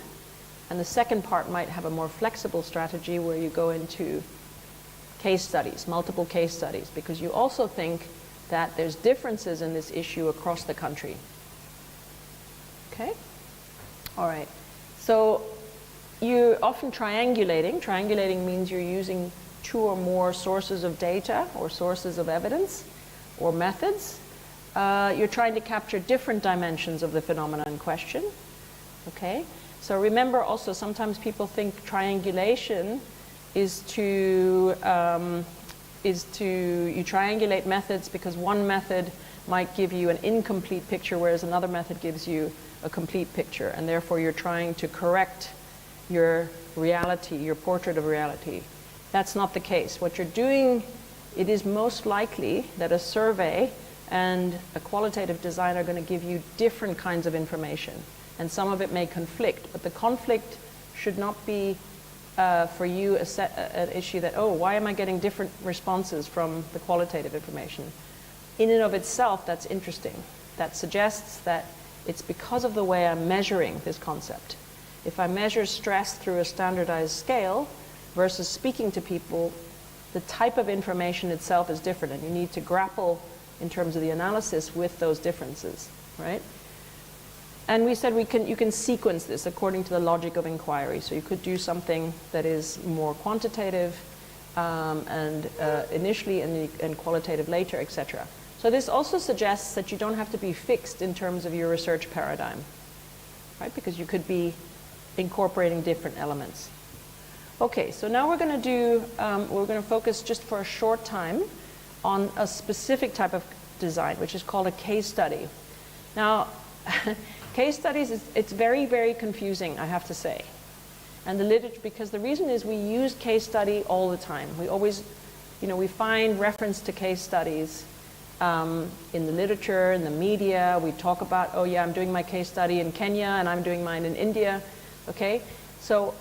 and the second part might have a more flexible strategy where you go into case studies, multiple case studies, because you also think that there's differences in this issue across the country. Okay? All right. So you're often triangulating. Triangulating means you're using two or more sources of data or sources of evidence or methods. You're trying to capture different dimensions of the phenomenon in question. Okay? So remember also, sometimes people think triangulation is to you triangulate methods because one method might give you an incomplete picture, whereas another method gives you a complete picture, and therefore you're trying to correct your reality, your portrait of reality. That's not the case. What you're doing, it is most likely that a survey and a qualitative design are going to give you different kinds of information, and some of it may conflict, but the conflict should not be for you an issue that, oh, why am I getting different responses from the qualitative information? In and of itself, that's interesting. That suggests that it's because of the way I'm measuring this concept. If I measure stress through a standardized scale versus speaking to people, the type of information itself is different, and you need to grapple in terms of the analysis with those differences, right? And we said you can sequence this according to the logic of inquiry. So you could do something that is more quantitative and initially and qualitative later, etc. So this also suggests that you don't have to be fixed in terms of your research paradigm, right? Because you could be incorporating different elements. Okay, so now we're going to focus just for a short time on a specific type of design, which is called a case study. Now, case studies, it's very, very confusing, I have to say. And the literature, because the reason is we use case study all the time. We always, we find reference to case studies in the literature, in the media. We talk about, oh yeah, I'm doing my case study in Kenya and I'm doing mine in India. Okay? So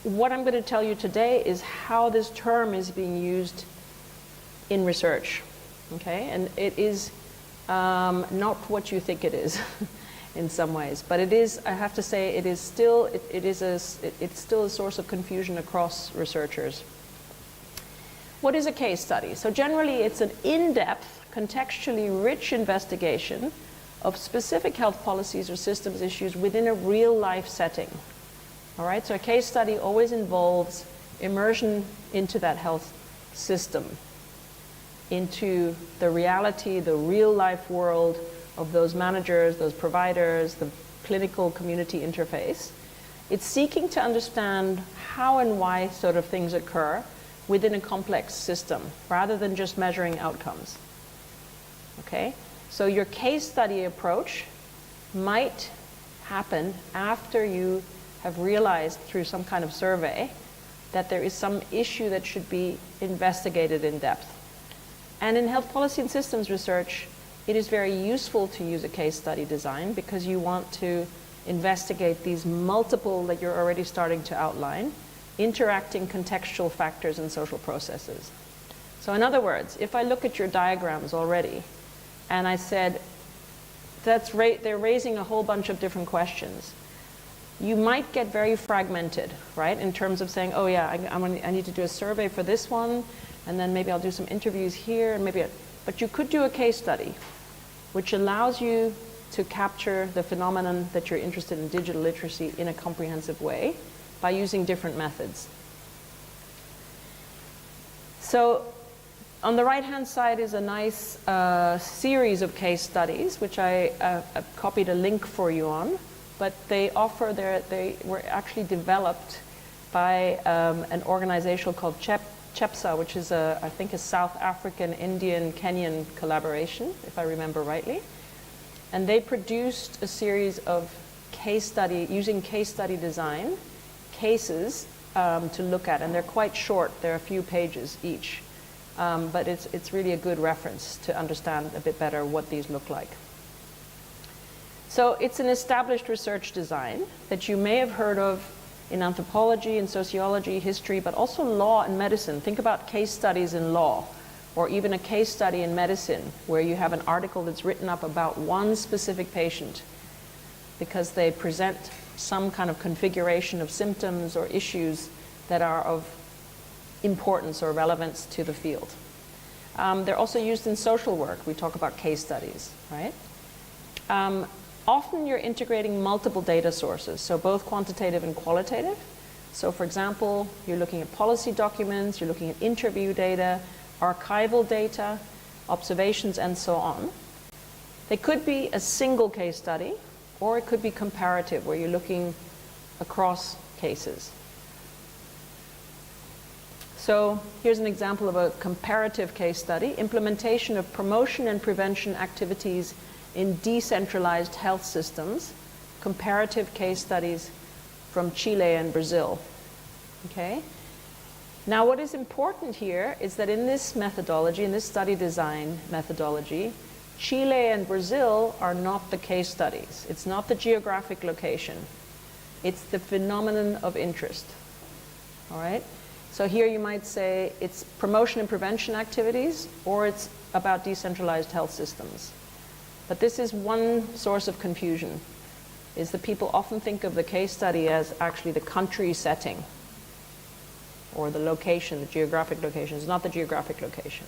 what I'm going to tell you today is how this term is being used in research. Okay? And it is not what you think it is. In some ways, but it is, I have to say, it's still a source of confusion across researchers. What is a case study? So generally it's an in-depth, contextually rich investigation of specific health policies or systems issues within a real-life setting. All right, so a case study always involves immersion into that health system. into the reality, the real life world of those managers, those providers, the clinical community interface. It's seeking to understand how and why sort of things occur within a complex system, rather than just measuring outcomes. Okay? So your case study approach might happen after you have realized through some kind of survey that there is some issue that should be investigated in depth. And in health policy and systems research, it is very useful to use a case study design because you want to investigate these multiple that you're already starting to outline, interacting contextual factors and social processes. So in other words, if I look at your diagrams already and I said, they're raising a whole bunch of different questions, you might get very fragmented, right? In terms of saying, oh yeah, I need to do a survey for this one, and then maybe I'll do some interviews here, and but you could do a case study, which allows you to capture the phenomenon that you're interested in, digital literacy, in a comprehensive way by using different methods. So on the right-hand side is a nice series of case studies, which I copied a link for you on, but they were actually developed by an organization called HPSR, which is I think a South African, Indian, Kenyan collaboration, if I remember rightly. And they produced a series of using case study design, cases to look at, and they're quite short. They're a few pages each. But it's really a good reference to understand a bit better what these look like. So it's an established research design that you may have heard of in anthropology, in sociology, history, but also law and medicine. Think about case studies in law, or even a case study in medicine, where you have an article that's written up about one specific patient because they present some kind of configuration of symptoms or issues that are of importance or relevance to the field. They're also used in social work. We talk about case studies, right? Often you're integrating multiple data sources, so both quantitative and qualitative. So for example, you're looking at policy documents, you're looking at interview data, archival data, observations, and so on. They could be a single case study, or it could be comparative, where you're looking across cases. So here's an example of a comparative case study: implementation of promotion and prevention activities in decentralized health systems, comparative case studies from Chile and Brazil. Okay? Now what is important here is that in this methodology, in this study design methodology, Chile and Brazil are not the case studies. It's not the geographic location. It's the phenomenon of interest. All right? So here you might say it's promotion and prevention activities, or it's about decentralized health systems. But this is one source of confusion, is that people often think of the case study as actually the country setting, or the location, the geographic location. It's not the geographic location.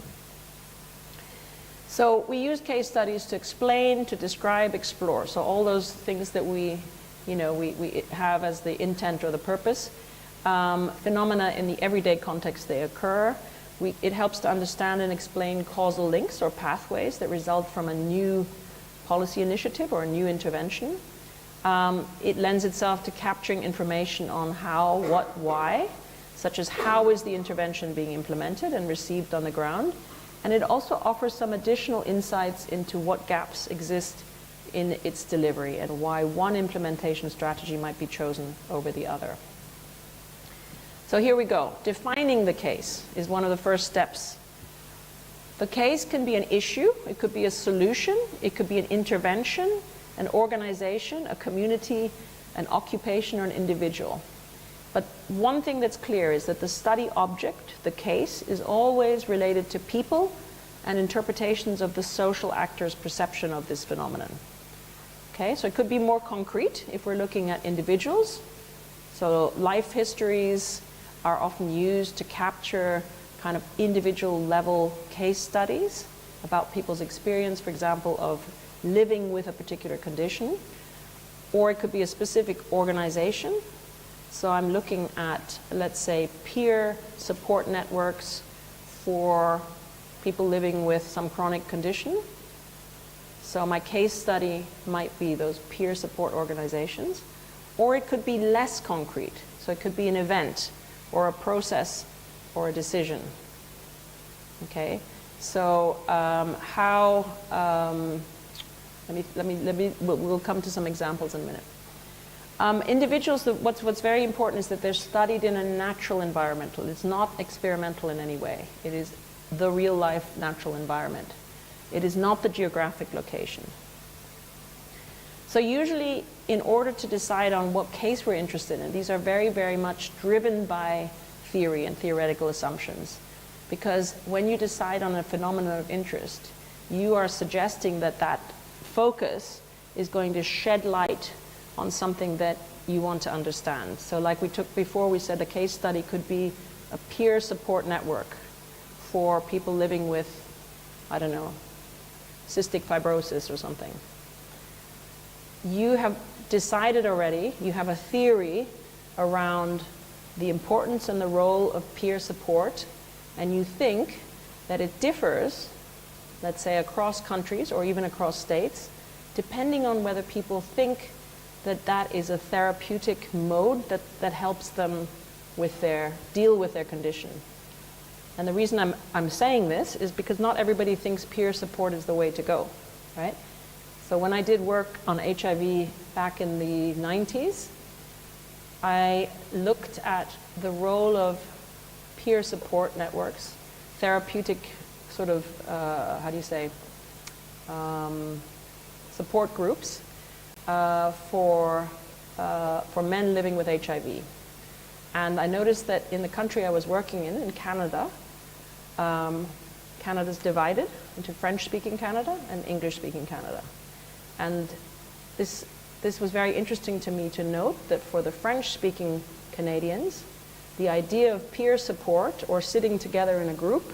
So we use case studies to explain, to describe, explore. So all those things that we have as the intent or the purpose. Phenomena in the everyday context they occur. It helps to understand and explain causal links or pathways that result from a new policy initiative or a new intervention. It lends itself to capturing information on how, what, why, such as how is the intervention being implemented and received on the ground. And it also offers some additional insights into what gaps exist in its delivery and why one implementation strategy might be chosen over the other. So here we go. Defining the case is one of the first steps. The case can be an issue, it could be a solution, it could be an intervention, an organization, a community, an occupation, or an individual. But one thing that's clear is that the study object, the case, is always related to people and interpretations of the social actor's perception of this phenomenon. Okay, so it could be more concrete if we're looking at individuals. So life histories are often used to capture kind of individual level case studies about people's experience, for example, of living with a particular condition. Or it could be a specific organization. So I'm looking at, let's say, peer support networks for people living with some chronic condition. So my case study might be those peer support organizations, or it could be less concrete. So it could be an event or a process or a decision. Okay, so we'll come to some examples in a minute. Individuals, what's very important is that they're studied in a natural environment. It's not experimental in any way. It is the real life natural environment. It is not the geographic location. So usually, in order to decide on what case we're interested in, these are very, very much driven by theory and theoretical assumptions. Because when you decide on a phenomenon of interest, you are suggesting that that focus is going to shed light on something that you want to understand. So like we took before, we said a case study could be a peer support network for people living with, I don't know, cystic fibrosis or something. You have decided already, you have a theory around the importance and the role of peer support, and you think that it differs, let's say across countries or even across states, depending on whether people think that that is a therapeutic mode that helps them with deal with their condition. And the reason I'm saying this is because not everybody thinks peer support is the way to go, right? So when I did work on HIV back in the 90s, I looked at the role of peer support networks, therapeutic sort of, support groups for men living with HIV. And I noticed that in the country I was working in Canada, Canada's divided into French-speaking Canada and English-speaking Canada. And this was very interesting to me to note that for the French-speaking Canadians, the idea of peer support or sitting together in a group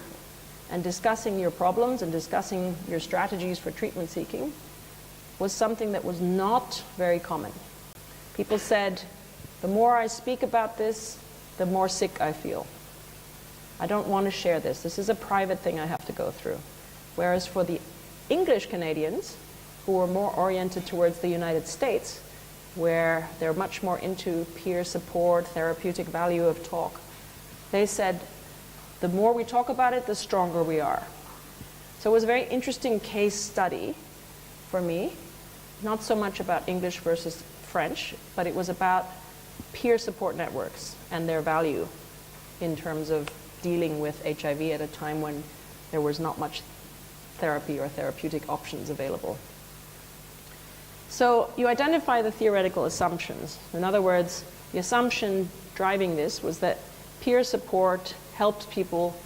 and discussing your problems and discussing your strategies for treatment seeking was something that was not very common. People said, the more I speak about this, the more sick I feel. I don't want to share this. This is a private thing I have to go through. Whereas for the English Canadians, who were more oriented towards the United States, where they're much more into peer support, therapeutic value of talk, they said, the more we talk about it, the stronger we are. So it was a very interesting case study for me, not so much about English versus French, but it was about peer support networks and their value in terms of dealing with HIV at a time when there was not much therapy or therapeutic options available. So you identify the theoretical assumptions. In other words, the assumption driving this was that peer support helped people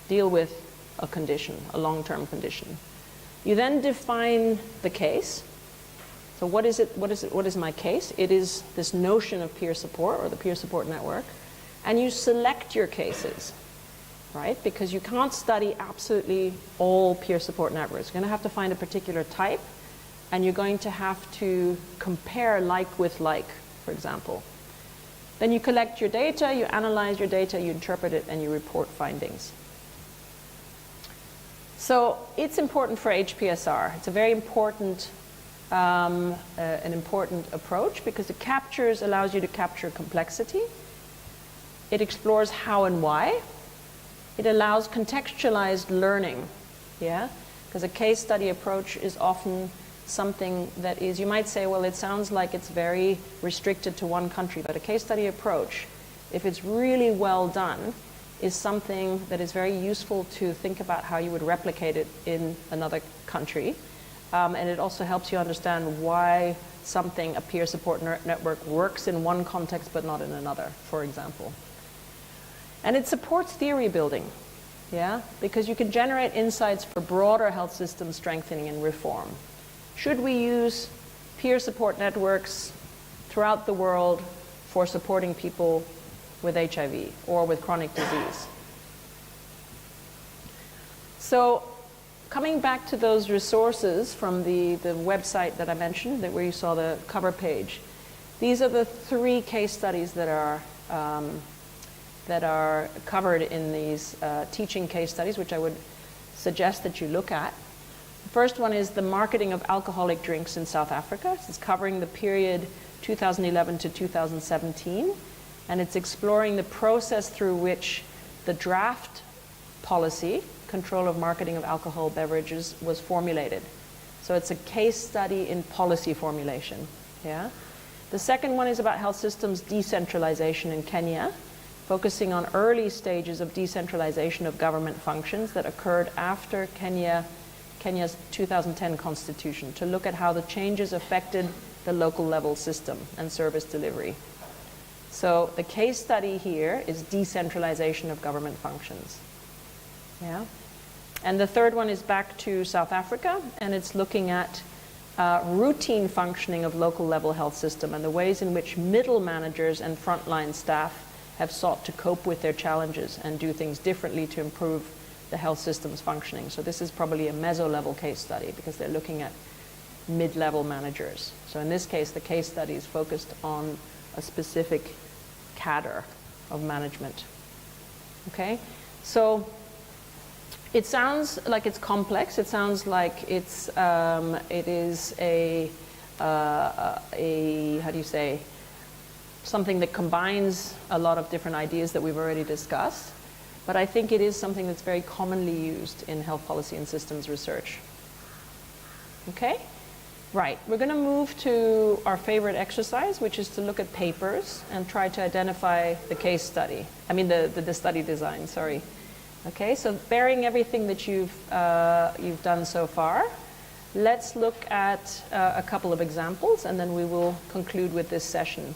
deal with a condition, a long-term condition. You then define the case. So what is my case? It is this notion of peer support or the peer support network. And you select your cases, right? Because you can't study absolutely all peer support networks. You're going to have to find a particular type, and you're going to have to compare like with like, for example. Then you collect your data, you analyze your data, you interpret it, and you report findings. So it's important for HPSR. It's a very important, an important approach because it allows you to capture complexity. It explores how and why. It allows contextualized learning, yeah? Because a case study approach is often something that is, you might say, well, it sounds like it's very restricted to one country, but a case study approach, if it's really well done, is something that is very useful to think about how you would replicate it in another country. And it also helps you understand why a peer support network works in one context but not in another, for example. And it supports theory building, yeah? Because you can generate insights for broader health system strengthening and reform. Should we use peer support networks throughout the world for supporting people with HIV or with chronic disease? So coming back to those resources from the website that I mentioned, where you saw the cover page, these are the 3 case studies that are that are covered in these teaching case studies, which I would suggest that you look at. The first one is the marketing of alcoholic drinks in South Africa. It's covering the period 2011 to 2017, and it's exploring the process through which the draft policy, control of marketing of alcohol beverages, was formulated. So it's a case study in policy formulation. Yeah. The second one is about health systems decentralization in Kenya, focusing on early stages of decentralization of government functions that occurred after Kenya's 2010 constitution, to look at how the changes affected the local level system and service delivery. So the case study here is decentralization of government functions. Yeah. And the third one is back to South Africa, and it's looking at routine functioning of local level health system and the ways in which middle managers and frontline staff have sought to cope with their challenges and do things differently to improve the health system's functioning. So this is probably a meso-level case study because they're looking at mid-level managers. So in this case, the case study is focused on a specific cadre of management. Okay? So it sounds like it's complex. It sounds like it is a how do you say, something that combines a lot of different ideas that we've already discussed. But I think it is something that's very commonly used in health policy and systems research. Okay? Right, we're going to move to our favorite exercise, which is to look at papers and try to identify the case study. I mean the study design, sorry. Okay, so bearing everything that you've done so far, let's look at a couple of examples and then we will conclude with this session.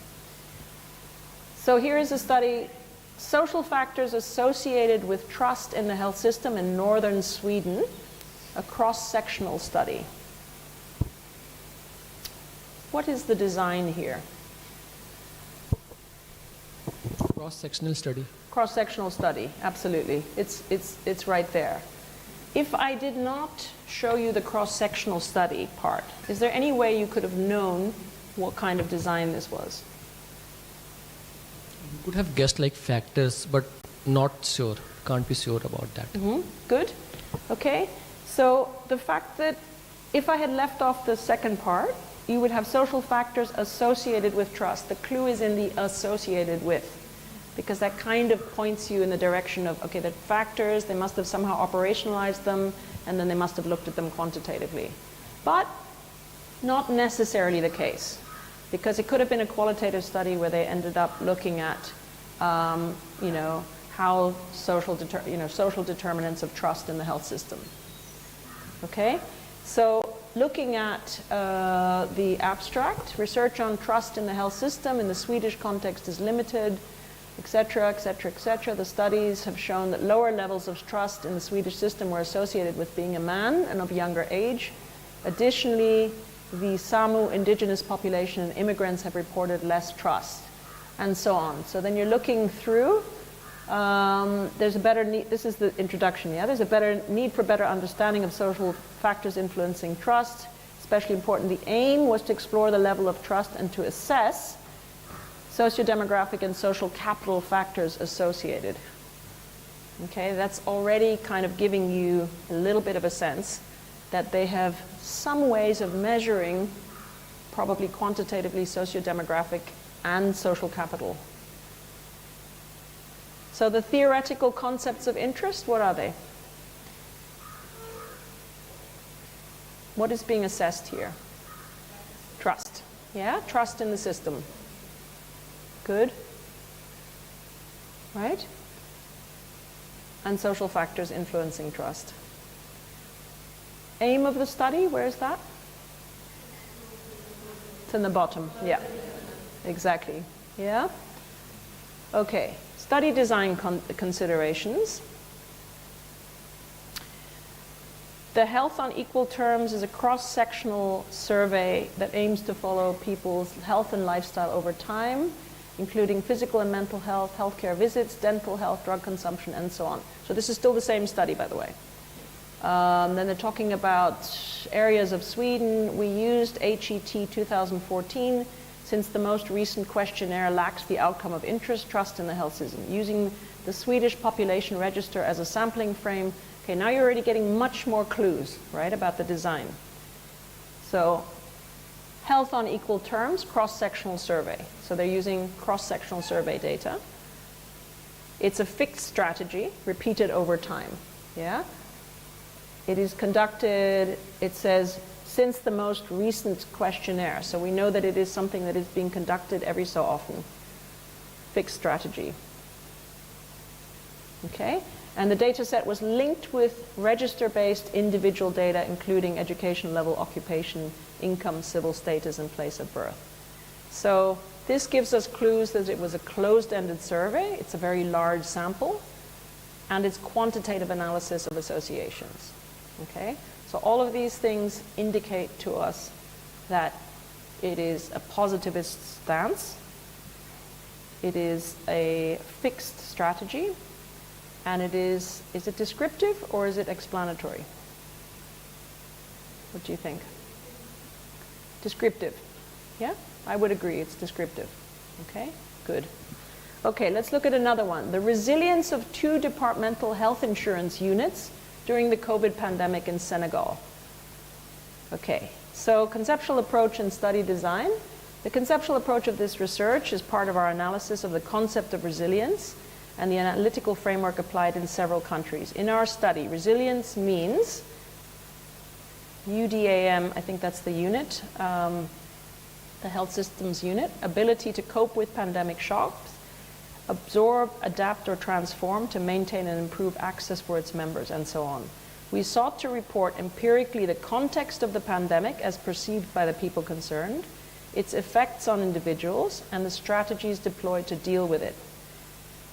So here is a study, social factors associated with trust in the health system in northern Sweden, a cross-sectional study. What is the design here? Cross-sectional study. Cross-sectional study, absolutely. It's right there. If I did not show you the cross-sectional study part, is there any way you could have known what kind of design this was? You could have guessed like factors, but not sure. Can't be sure about that. Mm-hmm. Good. Okay. So the fact that if I had left off the second part, you would have social factors associated with trust. The clue is in the associated with, because that kind of points you in the direction of, okay, the factors, they must have somehow operationalized them, and then they must have looked at them quantitatively. But not necessarily the case, because it could have been a qualitative study where they ended up looking at, how social determinants of trust in the health system. Okay, so looking at the abstract, research on trust in the health system in the Swedish context is limited, etc., etc., etc. The studies have shown that lower levels of trust in the Swedish system were associated with being a man and of younger age. Additionally, the Samu indigenous population and immigrants have reported less trust, and so on. So then you're looking through, there's a better need, this is the introduction, yeah? There's a better need for better understanding of social factors influencing trust, especially important. The aim was to explore the level of trust and to assess socio-demographic and social capital factors associated. Okay, that's already kind of giving you a little bit of a sense that they have some ways of measuring, probably quantitatively, socio-demographic and social capital. So the theoretical concepts of interest, what are they? What is being assessed here? Trust. Yeah, trust in the system. Good. Right? And social factors influencing trust. Aim of the study, where is that? It's in the bottom, yeah. Exactly, yeah? Okay, study design considerations. The Health on Equal Terms is a cross-sectional survey that aims to follow people's health and lifestyle over time, including physical and mental health, healthcare visits, dental health, drug consumption, and so on. So this is still the same study, by the way. Then they're talking about areas of Sweden. We used HET 2014 since the most recent questionnaire lacks the outcome of interest, trust in the health system. Using the Swedish population register as a sampling frame. Okay, now you're already getting much more clues, right, about the design. So, health on equal terms, cross-sectional survey. So they're using cross-sectional survey data. It's a fixed strategy, repeated over time, yeah? It is conducted, it says, since the most recent questionnaire. So we know that it is something that is being conducted every so often. Fixed strategy. Okay? And the data set was linked with register-based individual data, including education level, occupation, income, civil status, and place of birth. So this gives us clues that it was a closed-ended survey. It's a very large sample. And it's quantitative analysis of associations. Okay? So all of these things indicate to us that it is a positivist stance. It is a fixed strategy. And it is it descriptive or is it explanatory? What do you think? Descriptive. Yeah? I would agree, it's descriptive. Okay? Good. Okay, let's look at another one. The resilience of 2 departmental health insurance units during the COVID pandemic in Senegal. Okay, so conceptual approach and study design. The conceptual approach of this research is part of our analysis of the concept of resilience and the analytical framework applied in several countries. In our study, resilience means UDAM, I think that's the unit, the health systems unit, ability to cope with pandemic shocks, absorb, adapt, or transform to maintain and improve access for its members, and so on. We sought to report empirically the context of the pandemic as perceived by the people concerned, its effects on individuals, and the strategies deployed to deal with it.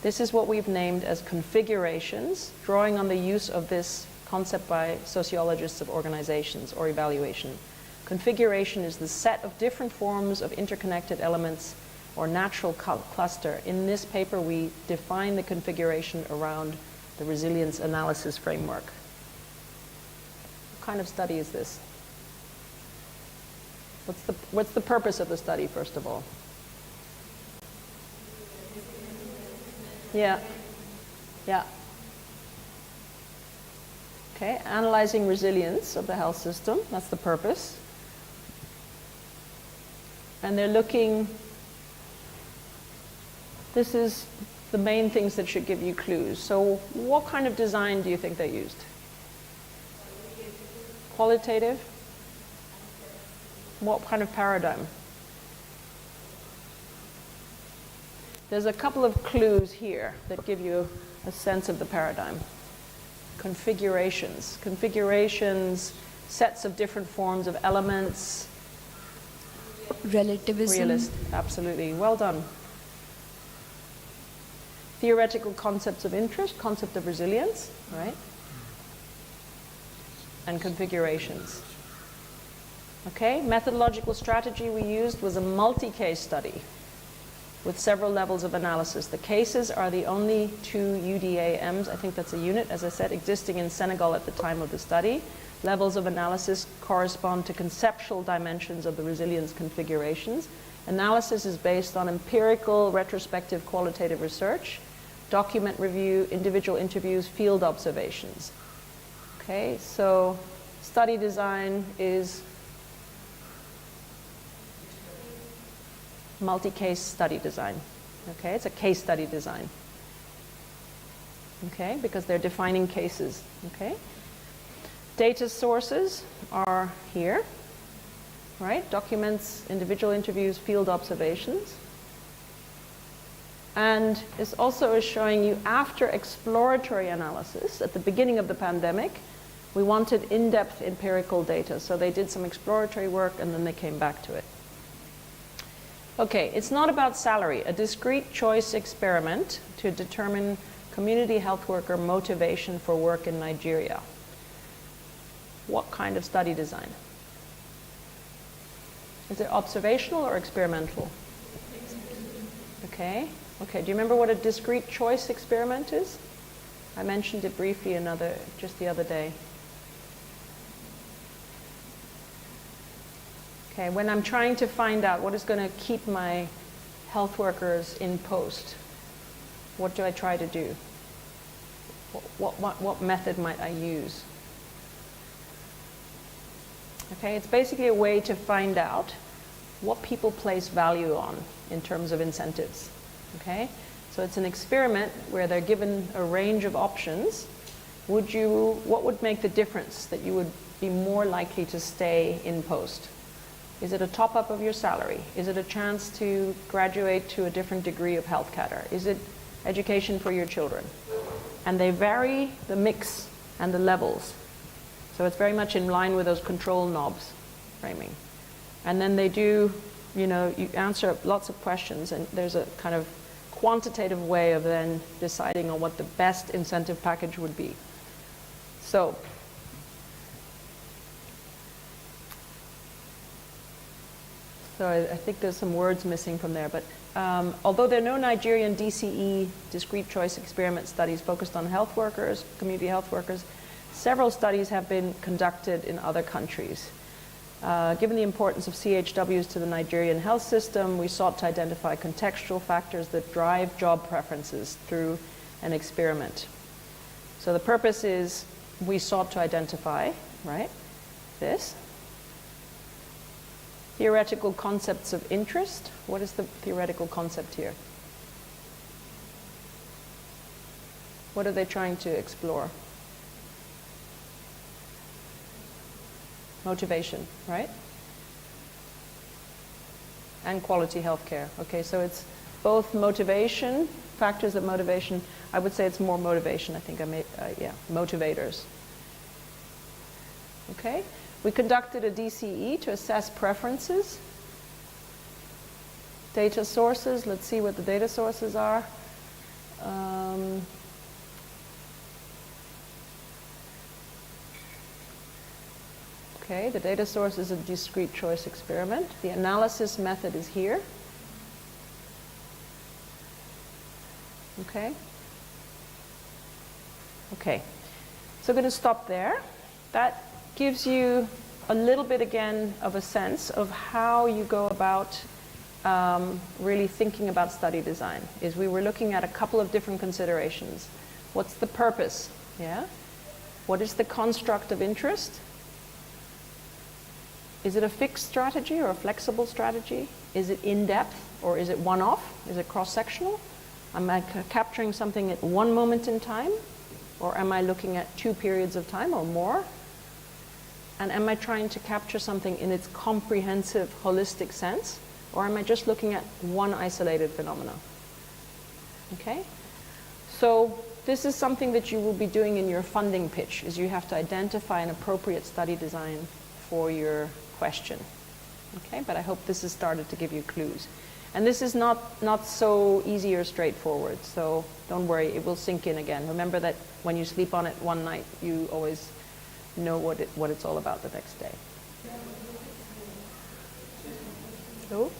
This is what we've named as configurations, drawing on the use of this concept by sociologists of organizations or evaluation. Configuration is the set of different forms of interconnected elements or natural cluster. In this paper, we define the configuration around the resilience analysis framework. What kind of study is this? What's the purpose of the study, first of all? Yeah. Yeah. Okay, analyzing resilience of the health system, that's the purpose. And they're looking, this is the main things that should give you clues. So what kind of design do you think they used? Qualitative? What kind of paradigm? There's a couple of clues here that give you a sense of the paradigm. Configurations. Configurations, sets of different forms of elements. Relativism. Realist, absolutely. Well done. Theoretical concepts of interest, concept of resilience, right? And configurations. Okay, methodological strategy we used was a multi-case study with several levels of analysis. The cases are the only 2 UDAMs, I think that's a unit, as I said, existing in Senegal at the time of the study. Levels of analysis correspond to conceptual dimensions of the resilience configurations. Analysis is based on empirical, retrospective, qualitative research, document review, individual interviews, field observations. Okay, so study design is multi-case study design. Okay, it's a case study design. Okay, because they're defining cases. Okay, data sources are here, right? Documents, individual interviews, field observations. And this also is showing you after exploratory analysis at the beginning of the pandemic, we wanted in-depth empirical data. So they did some exploratory work and then they came back to it. Okay, it's not about salary. A discrete choice experiment to determine community health worker motivation for work in Nigeria. What kind of study design? Is it observational or experimental? Okay. Okay, do you remember what a discrete choice experiment is? I mentioned it briefly just the other day. Okay, when I'm trying to find out what is going to keep my health workers in post, what do I try to do? What method might I use? Okay, it's basically a way to find out what people place value on in terms of incentives. Okay, so it's an experiment where they're given a range of options. What would make the difference that you would be more likely to stay in post? Is it a top-up of your salary? Is it a chance to graduate to a different degree of health care? Is it education for your children? And they vary the mix and the levels. So it's very much in line with those control knobs framing. And then they do, you answer lots of questions, and there's a kind of quantitative way of then deciding on what the best incentive package would be. So, I think there's some words missing from there, but although there are no Nigerian DCE, discrete choice experiment studies focused on health workers, community health workers, several studies have been conducted in other countries. Given the importance of CHWs to the Nigerian health system, we sought to identify contextual factors that drive job preferences through an experiment. So the purpose is we sought to identify, right, this. Theoretical concepts of interest. What is the theoretical concept here? What are they trying to explore? Motivation, right? And quality healthcare. Okay, so it's both motivation, factors of motivation. I would say it's more motivation. I think motivators. Okay, we conducted a DCE to assess preferences. Data sources, let's see what the data sources are. Okay, the data source is a discrete choice experiment. The analysis method is here. Okay. Okay, so I'm going to stop there. That gives you a little bit again of a sense of how you go about really thinking about study design. Is we were looking at a couple of different considerations. What's the purpose? Yeah. What is the construct of interest? Is it a fixed strategy or a flexible strategy? Is it in-depth or is it one-off? Is it cross-sectional? Am I capturing something at one moment in time? Or am I looking at 2 periods of time or more? And am I trying to capture something in its comprehensive, holistic sense? Or am I just looking at one isolated phenomenon? Okay? So this is something that you will be doing in your funding pitch, is you have to identify an appropriate study design for your question. Okay, but I hope this has started to give you clues. And this is not so easy or straightforward, so don't worry, it will sink in again. Remember that when you sleep on it one night, you always know what it's all about the next day. So?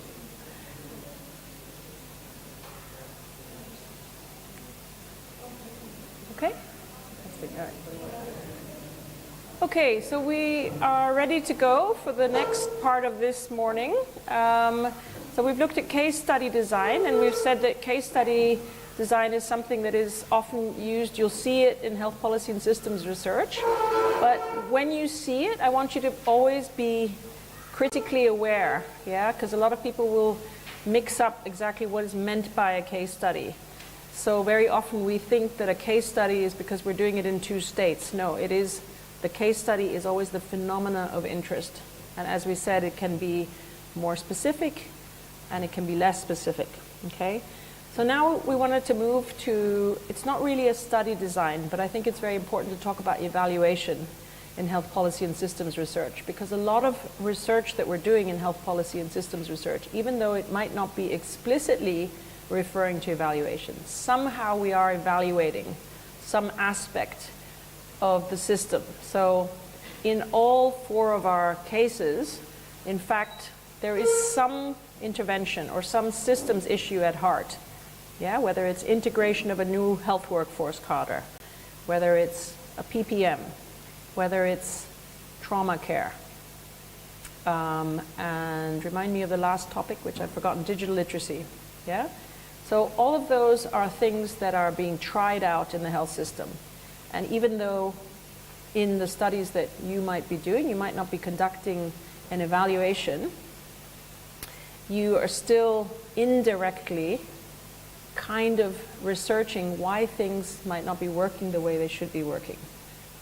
Okay? All right. Okay, so we are ready to go for the next part of this morning. So we've looked at case study design, and we've said that case study design is something that is often used. You'll see it in health policy and systems research. But when you see it, I want you to always be critically aware, yeah? Because a lot of people will mix up exactly what is meant by a case study. So very often we think that a case study is because we're doing it in 2 states. No, it is. The case study is always the phenomena of interest. And as we said, it can be more specific and it can be less specific, okay? So now we wanted to move to, it's not really a study design, but I think it's very important to talk about evaluation in health policy and systems research, because a lot of research that we're doing in health policy and systems research, even though it might not be explicitly referring to evaluation, somehow we are evaluating some aspect of the system. So in all 4 of our cases, in fact, there is some intervention or some systems issue at heart. Yeah, whether it's integration of a new health workforce cadre, whether it's a PPM, whether it's trauma care. and remind me of the last topic, which I've forgotten, digital literacy. Yeah? So all of those are things that are being tried out in the health system. And even though in the studies that you might be doing, you might not be conducting an evaluation, you are still indirectly kind of researching why things might not be working the way they should be working.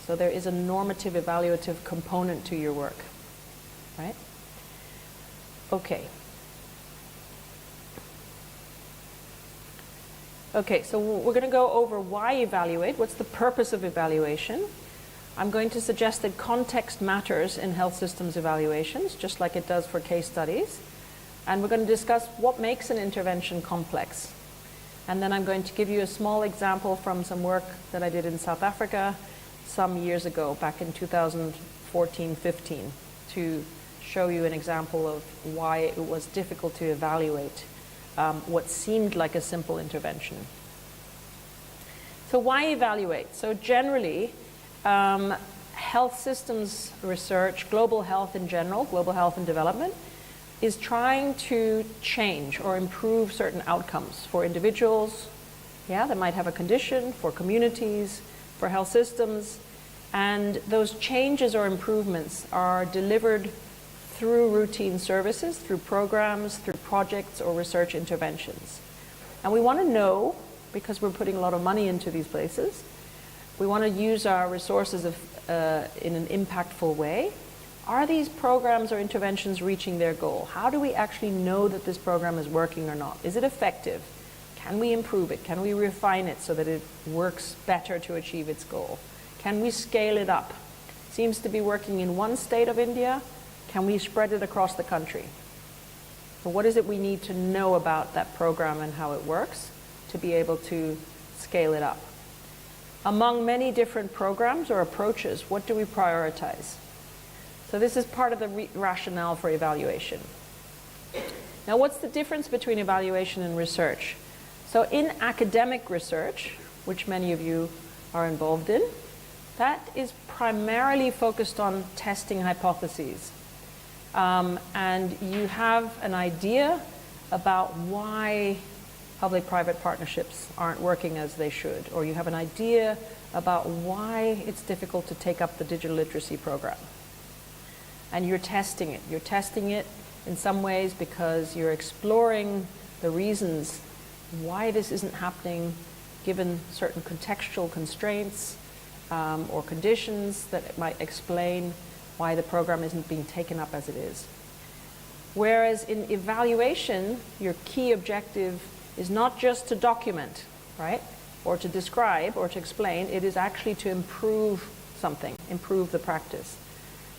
So there is a normative evaluative component to your work, right? Okay. Okay, so we're going to go over why evaluate, what's the purpose of evaluation. I'm going to suggest that context matters in health systems evaluations, just like it does for case studies. And we're going to discuss what makes an intervention complex. And then I'm going to give you a small example from some work that I did in South Africa some years ago, back in 2014-15, to show you an example of why it was difficult to evaluate what seemed like a simple intervention. So why evaluate? So generally, health systems research, global health in general, global health and development, is trying to change or improve certain outcomes for individuals, that might have a condition, for communities, for health systems, and those changes or improvements are delivered through routine services, through programs, through projects or research interventions. And we want to know, because we're putting a lot of money into these places, we want to use our resources in an impactful way. Are these programs or interventions reaching their goal? How do we actually know that this program is working or not? Is it effective? Can we improve it? Can we refine it so that it works better to achieve its goal? Can we scale it up? Seems to be working in one state of India. Can we spread it across the country? So what is it we need to know about that program and how it works to be able to scale it up? Among many different programs or approaches, what do we prioritize? So this is part of the rationale for evaluation. Now, what's the difference between evaluation and research? So in academic research, which many of you are involved in, that is primarily focused on testing hypotheses. And you have an idea about why public-private partnerships aren't working as they should, or you have an idea about why it's difficult to take up the digital literacy program. And you're testing it. You're testing it in some ways because you're exploring the reasons why this isn't happening, given certain contextual constraints or conditions that might explain why the program isn't being taken up as it is. Whereas in evaluation, your key objective is not just to document, right? Or to describe or to explain. It is actually to improve something, improve the practice.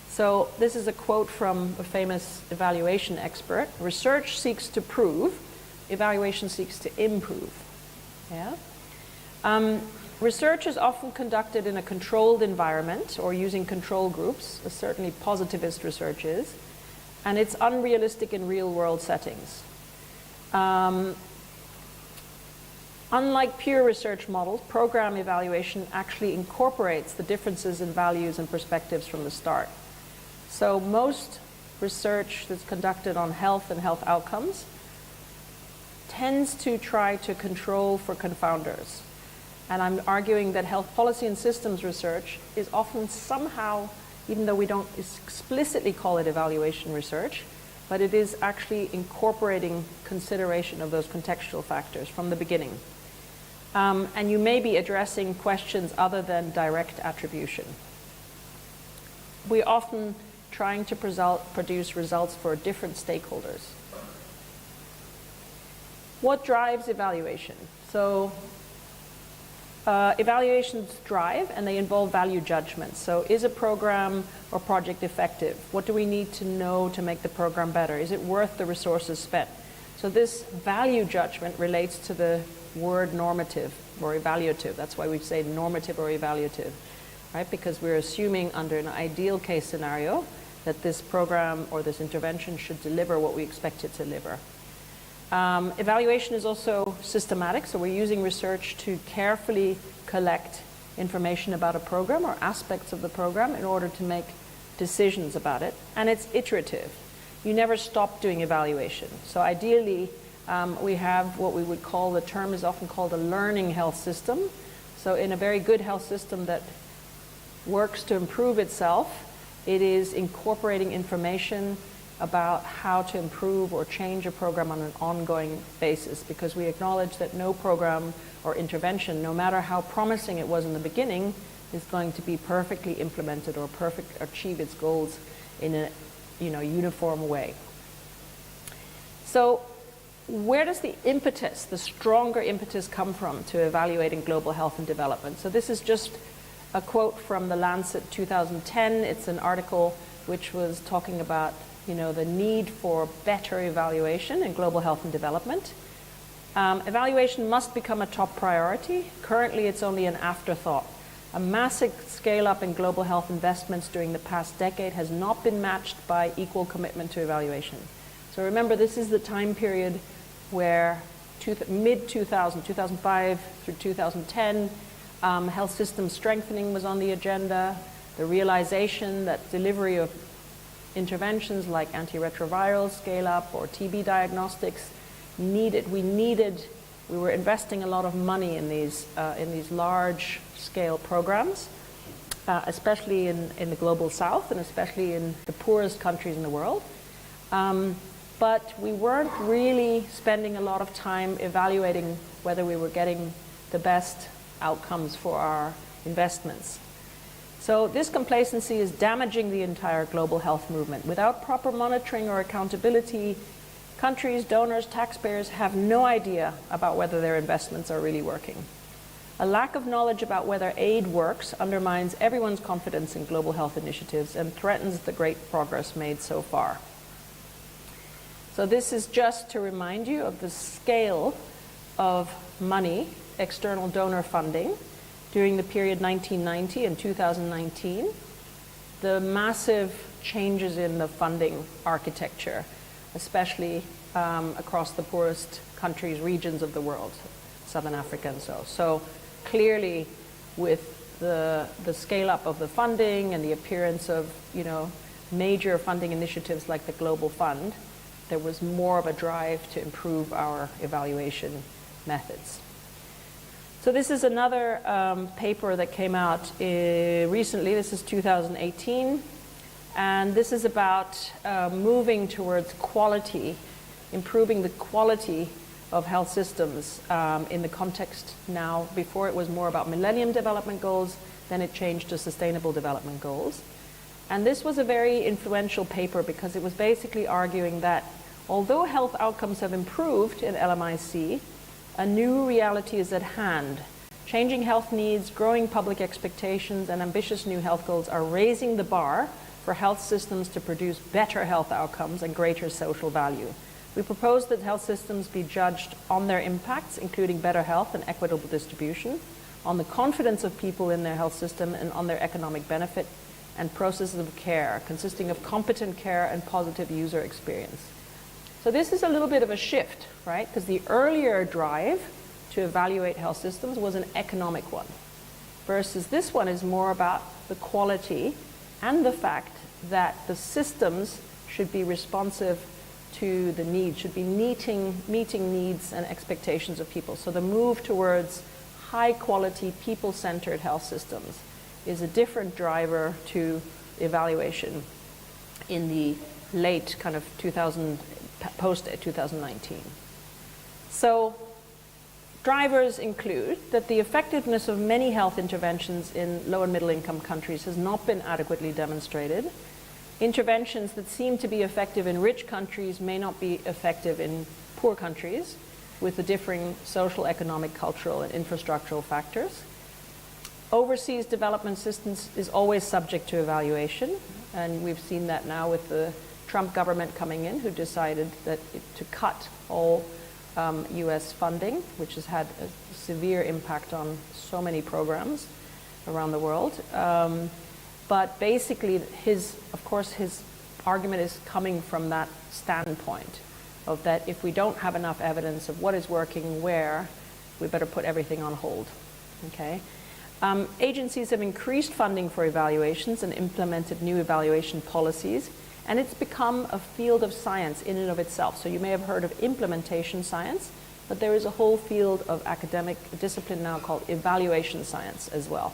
So this is a quote from a famous evaluation expert. Research seeks to prove, evaluation seeks to improve. Yeah? Research is often conducted in a controlled environment or using control groups, as certainly positivist research is, and it's unrealistic in real-world settings. Unlike pure research models, program evaluation actually incorporates the differences in values and perspectives from the start. So most research that's conducted on health and health outcomes tends to try to control for confounders. And I'm arguing that health policy and systems research is often somehow, even though we don't explicitly call it evaluation research, but it is actually incorporating consideration of those contextual factors from the beginning. And you may be addressing questions other than direct attribution. We're often trying to produce results for different stakeholders. What drives evaluation? So evaluations drive and they involve value judgments. So is a program or project effective? What do we need to know to make the program better? Is it worth the resources spent? So this value judgment relates to the word normative or evaluative. That's why we say normative or evaluative, right? Because we're assuming under an ideal case scenario that this program or this intervention should deliver what we expect it to deliver. Evaluation is also systematic, so we're using research to carefully collect information about a program or aspects of the program in order to make decisions about it, and it's iterative. You never stop doing evaluation. So ideally, we have what we would call, the term is often called a learning health system. So in a very good health system that works to improve itself, it is incorporating information about how to improve or change a program on an ongoing basis, because we acknowledge that no program or intervention, no matter how promising it was in the beginning, is going to be perfectly implemented or achieve its goals in a uniform way. So where does the impetus, the stronger impetus, come from to evaluating global health and development? So this is just a quote from the Lancet 2010. It's an article which was talking about the need for better evaluation in global health and development. Evaluation must become a top priority. Currently, it's only an afterthought. A massive scale-up in global health investments during the past decade has not been matched by equal commitment to evaluation. So remember, this is the time period where mid-2000, 2005 through 2010, health system strengthening was on the agenda, the realization that delivery of interventions like antiretroviral scale-up or TB diagnostics we were investing a lot of money in these large-scale programs, especially in the global south and especially in the poorest countries in the world. But we weren't really spending a lot of time evaluating whether we were getting the best outcomes for our investments. So this complacency is damaging the entire global health movement. Without proper monitoring or accountability, countries, donors, taxpayers have no idea about whether their investments are really working. A lack of knowledge about whether aid works undermines everyone's confidence in global health initiatives and threatens the great progress made so far. So this is just to remind you of the scale of money, external donor funding, during the period 1990 and 2019, the massive changes in the funding architecture, especially across the poorest countries, regions of the world, Southern Africa and so. So clearly, with the scale-up of the funding and the appearance of major funding initiatives like the Global Fund, there was more of a drive to improve our evaluation methods. So this is another paper that came out recently. This is 2018. And this is about moving towards quality, improving the quality of health systems in the context now. Before it was more about Millennium Development Goals, then it changed to Sustainable Development Goals. And this was a very influential paper because it was basically arguing that although health outcomes have improved in LMIC, a new reality is at hand. Changing health needs, growing public expectations, and ambitious new health goals are raising the bar for health systems to produce better health outcomes and greater social value. We propose that health systems be judged on their impacts, including better health and equitable distribution, on the confidence of people in their health system, and on their economic benefit, and processes of care, consisting of competent care and positive user experience. So this is a little bit of a shift, right? Because the earlier drive to evaluate health systems was an economic one, versus this one is more about the quality and the fact that the systems should be responsive to the needs, should be meeting needs and expectations of people. So the move towards high-quality, people-centered health systems is a different driver to evaluation in the late kind of post-2019. So drivers include that the effectiveness of many health interventions in low and middle income countries has not been adequately demonstrated. Interventions that seem to be effective in rich countries may not be effective in poor countries, with the differing social, economic, cultural, and infrastructural factors. Overseas development assistance is always subject to evaluation, and we've seen that now with the Trump government coming in, who decided to cut all US funding, which has had a severe impact on so many programs around the world. But basically, his argument is coming from that standpoint of that if we don't have enough evidence of what is working where, we better put everything on hold, okay? Agencies have increased funding for evaluations and implemented new evaluation policies, and it's become a field of science in and of itself. So you may have heard of implementation science, but there is a whole field of academic discipline now called evaluation science as well.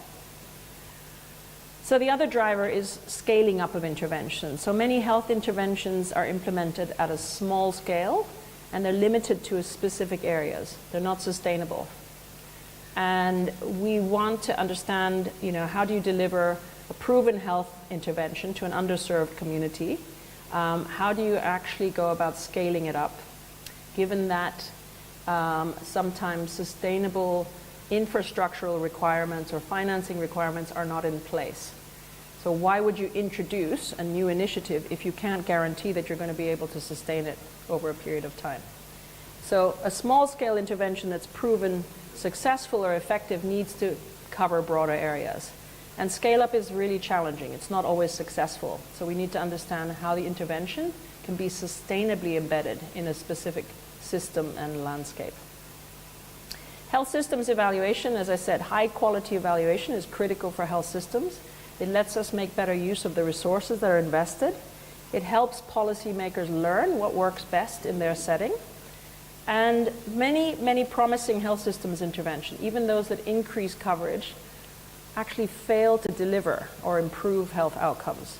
So the other driver is scaling up of intervention. So many health interventions are implemented at a small scale, and they're limited to specific areas. They're not sustainable. And we want to understand, how do you deliver a proven health intervention to an underserved community? How do you actually go about scaling it up, given that sometimes sustainable infrastructural requirements or financing requirements are not in place? So why would you introduce a new initiative if you can't guarantee that you're going to be able to sustain it over a period of time? So a small-scale intervention that's proven successful or effective needs to cover broader areas. And scale-up is really challenging. It's not always successful. So we need to understand how the intervention can be sustainably embedded in a specific system and landscape. Health systems evaluation, as I said, high-quality evaluation is critical for health systems. It lets us make better use of the resources that are invested. It helps policymakers learn what works best in their setting. And many promising health systems intervention, even those that increase coverage, actually fail to deliver or improve health outcomes.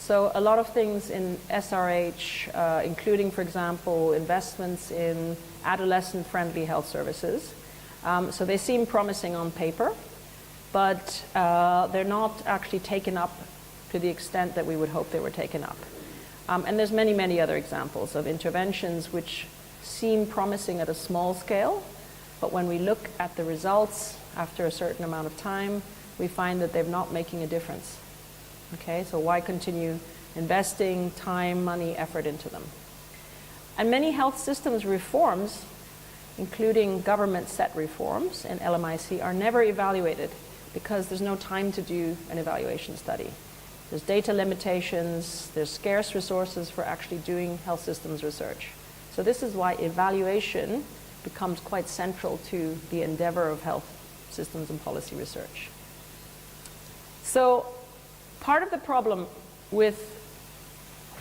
So a lot of things in SRH, including, for example, investments in adolescent-friendly health services. So they seem promising on paper, but they're not actually taken up to the extent that we would hope they were taken up. And there's many other examples of interventions which seem promising at a small scale, but when we look at the results after a certain amount of time, we find that they're not making a difference. Okay, so why continue investing time, money, effort into them? And many health systems reforms, including government-set reforms in LMIC, are never evaluated because there's no time to do an evaluation study. There's data limitations, there's scarce resources for actually doing health systems research. So this is why evaluation becomes quite central to the endeavor of health systems and policy research. So part of the problem with,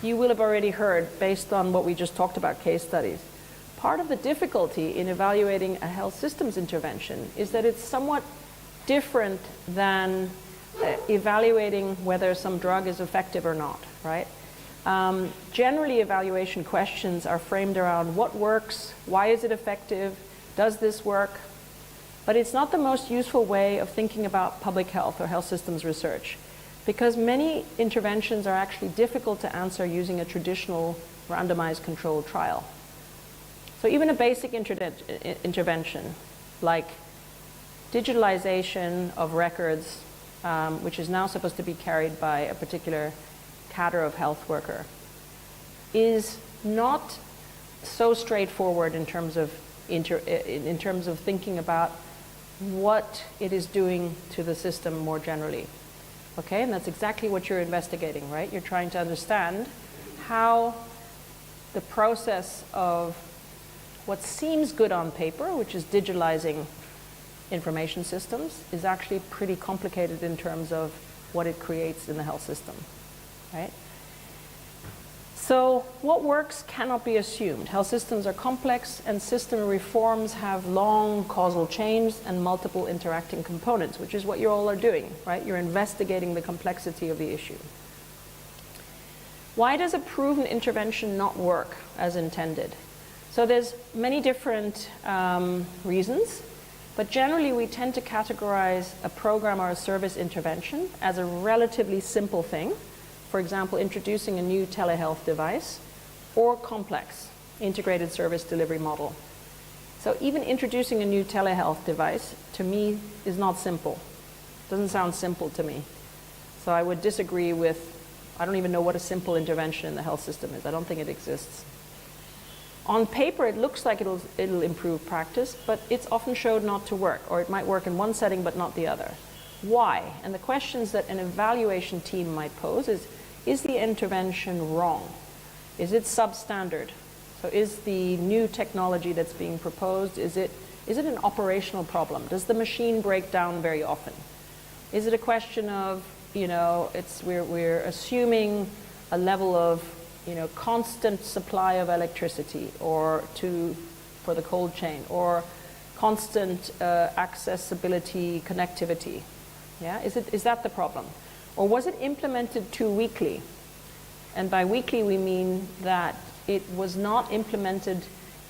you will have already heard based on what we just talked about, case studies, part of the difficulty in evaluating a health systems intervention is that it's somewhat different than evaluating whether some drug is effective or not, right? Generally, evaluation questions are framed around what works, why is it effective, does this work? But it's not the most useful way of thinking about public health or health systems research, because many interventions are actually difficult to answer using a traditional randomized controlled trial. So even a basic intervention, like digitalization of records, which is now supposed to be carried by a particular cadre of health worker, is not so straightforward in terms of thinking about what it is doing to the system more generally. Okay, and that's exactly what you're investigating, right? You're trying to understand how the process of what seems good on paper, which is digitalizing information systems, is actually pretty complicated in terms of what it creates in the health system, right? So what works cannot be assumed. Health systems are complex, and system reforms have long causal chains and multiple interacting components, which is what you all are doing, right? You're investigating the complexity of the issue. Why does a proven intervention not work as intended? So there's many different reasons, but generally we tend to categorize a program or a service intervention as a relatively simple thing. For example, introducing a new telehealth device, or complex integrated service delivery model. So even introducing a new telehealth device, to me, is not simple. Doesn't sound simple to me. So I would disagree with, I don't even know what a simple intervention in the health system is. I don't think it exists. On paper, it looks like it'll improve practice, but it's often showed not to work, or it might work in one setting but not the other. Why? And the questions that an evaluation team might pose is the intervention wrong? Is it substandard? So is the new technology that's being proposed, is it an operational problem? Does the machine break down very often? Is it a question of, we're assuming a level of, constant supply of electricity for the cold chain, or constant accessibility, connectivity? Yeah, is that the problem? Or was it implemented too weakly? And by weakly we mean that it was not implemented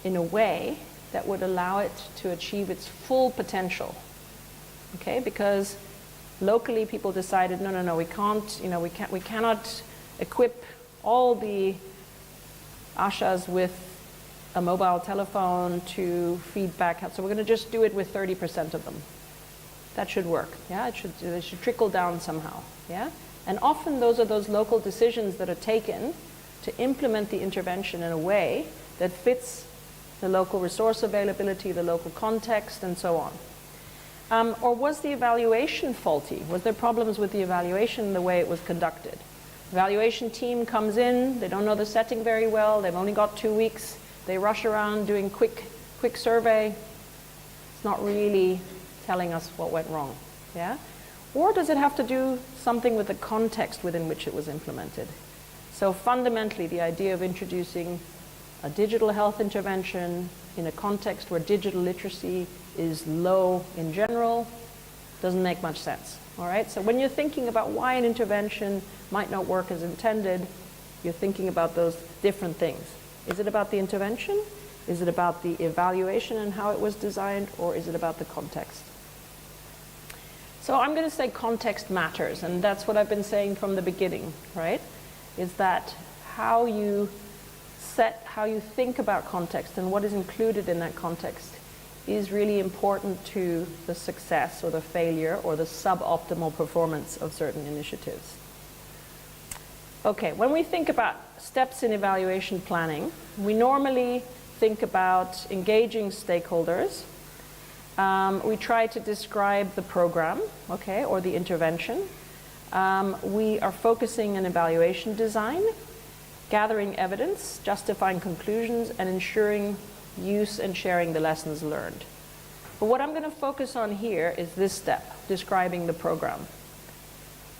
in a way that would allow it to achieve its full potential. Okay, because locally people decided, no, we can't, we cannot equip all the ashas with a mobile telephone to feed back out. So we're going to just do it with 30% of them. That should work. Yeah, they should trickle down somehow. Yeah, and often those are those local decisions that are taken to implement the intervention in a way that fits the local resource availability, the local context, and so on. Or was the evaluation faulty? Was there problems with the evaluation, the way it was conducted? Evaluation team comes in, they don't know the setting very well, they've only got 2 weeks, they rush around doing quick survey. It's not really telling us what went wrong. Yeah? Or does it have to do something with the context within which it was implemented? So fundamentally, the idea of introducing a digital health intervention in a context where digital literacy is low in general doesn't make much sense. All right? So when you're thinking about why an intervention might not work as intended, you're thinking about those different things. Is it about the intervention? Is it about the evaluation and how it was designed? Or is it about the context? So I'm going to say context matters, and that's what I've been saying from the beginning, right? Is that how you think about context and what is included in that context is really important to the success or the failure or the suboptimal performance of certain initiatives. Okay, when we think about steps in evaluation planning, we normally think about engaging stakeholders. We try to describe the program, okay, or the intervention. We are focusing on evaluation design, gathering evidence, justifying conclusions, and ensuring use and sharing the lessons learned. But what I'm going to focus on here is this step, describing the program.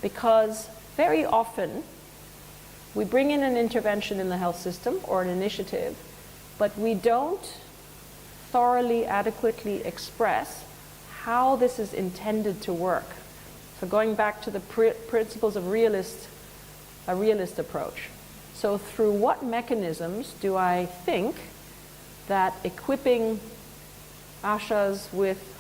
Because very often, we bring in an intervention in the health system or an initiative, but we don't thoroughly, adequately express how this is intended to work. So going back to the principles of a realist approach. So through what mechanisms do I think that equipping ashas with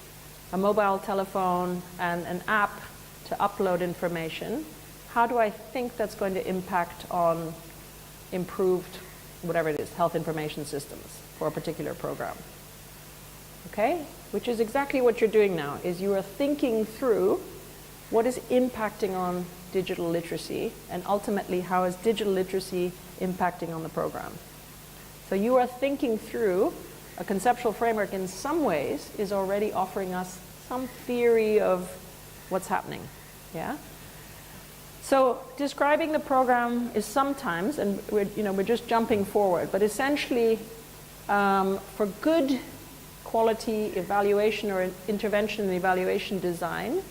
a mobile telephone and an app to upload information, how do I think that's going to impact on improved, whatever it is, health information systems for a particular program? Okay? Which is exactly what you're doing now, is you are thinking through what is impacting on digital literacy, and ultimately how is digital literacy impacting on the program. So you are thinking through a conceptual framework in some ways is already offering us some theory of what's happening. Yeah? So describing the program is sometimes, and we're just jumping forward, but essentially for good quality evaluation or intervention and evaluation design,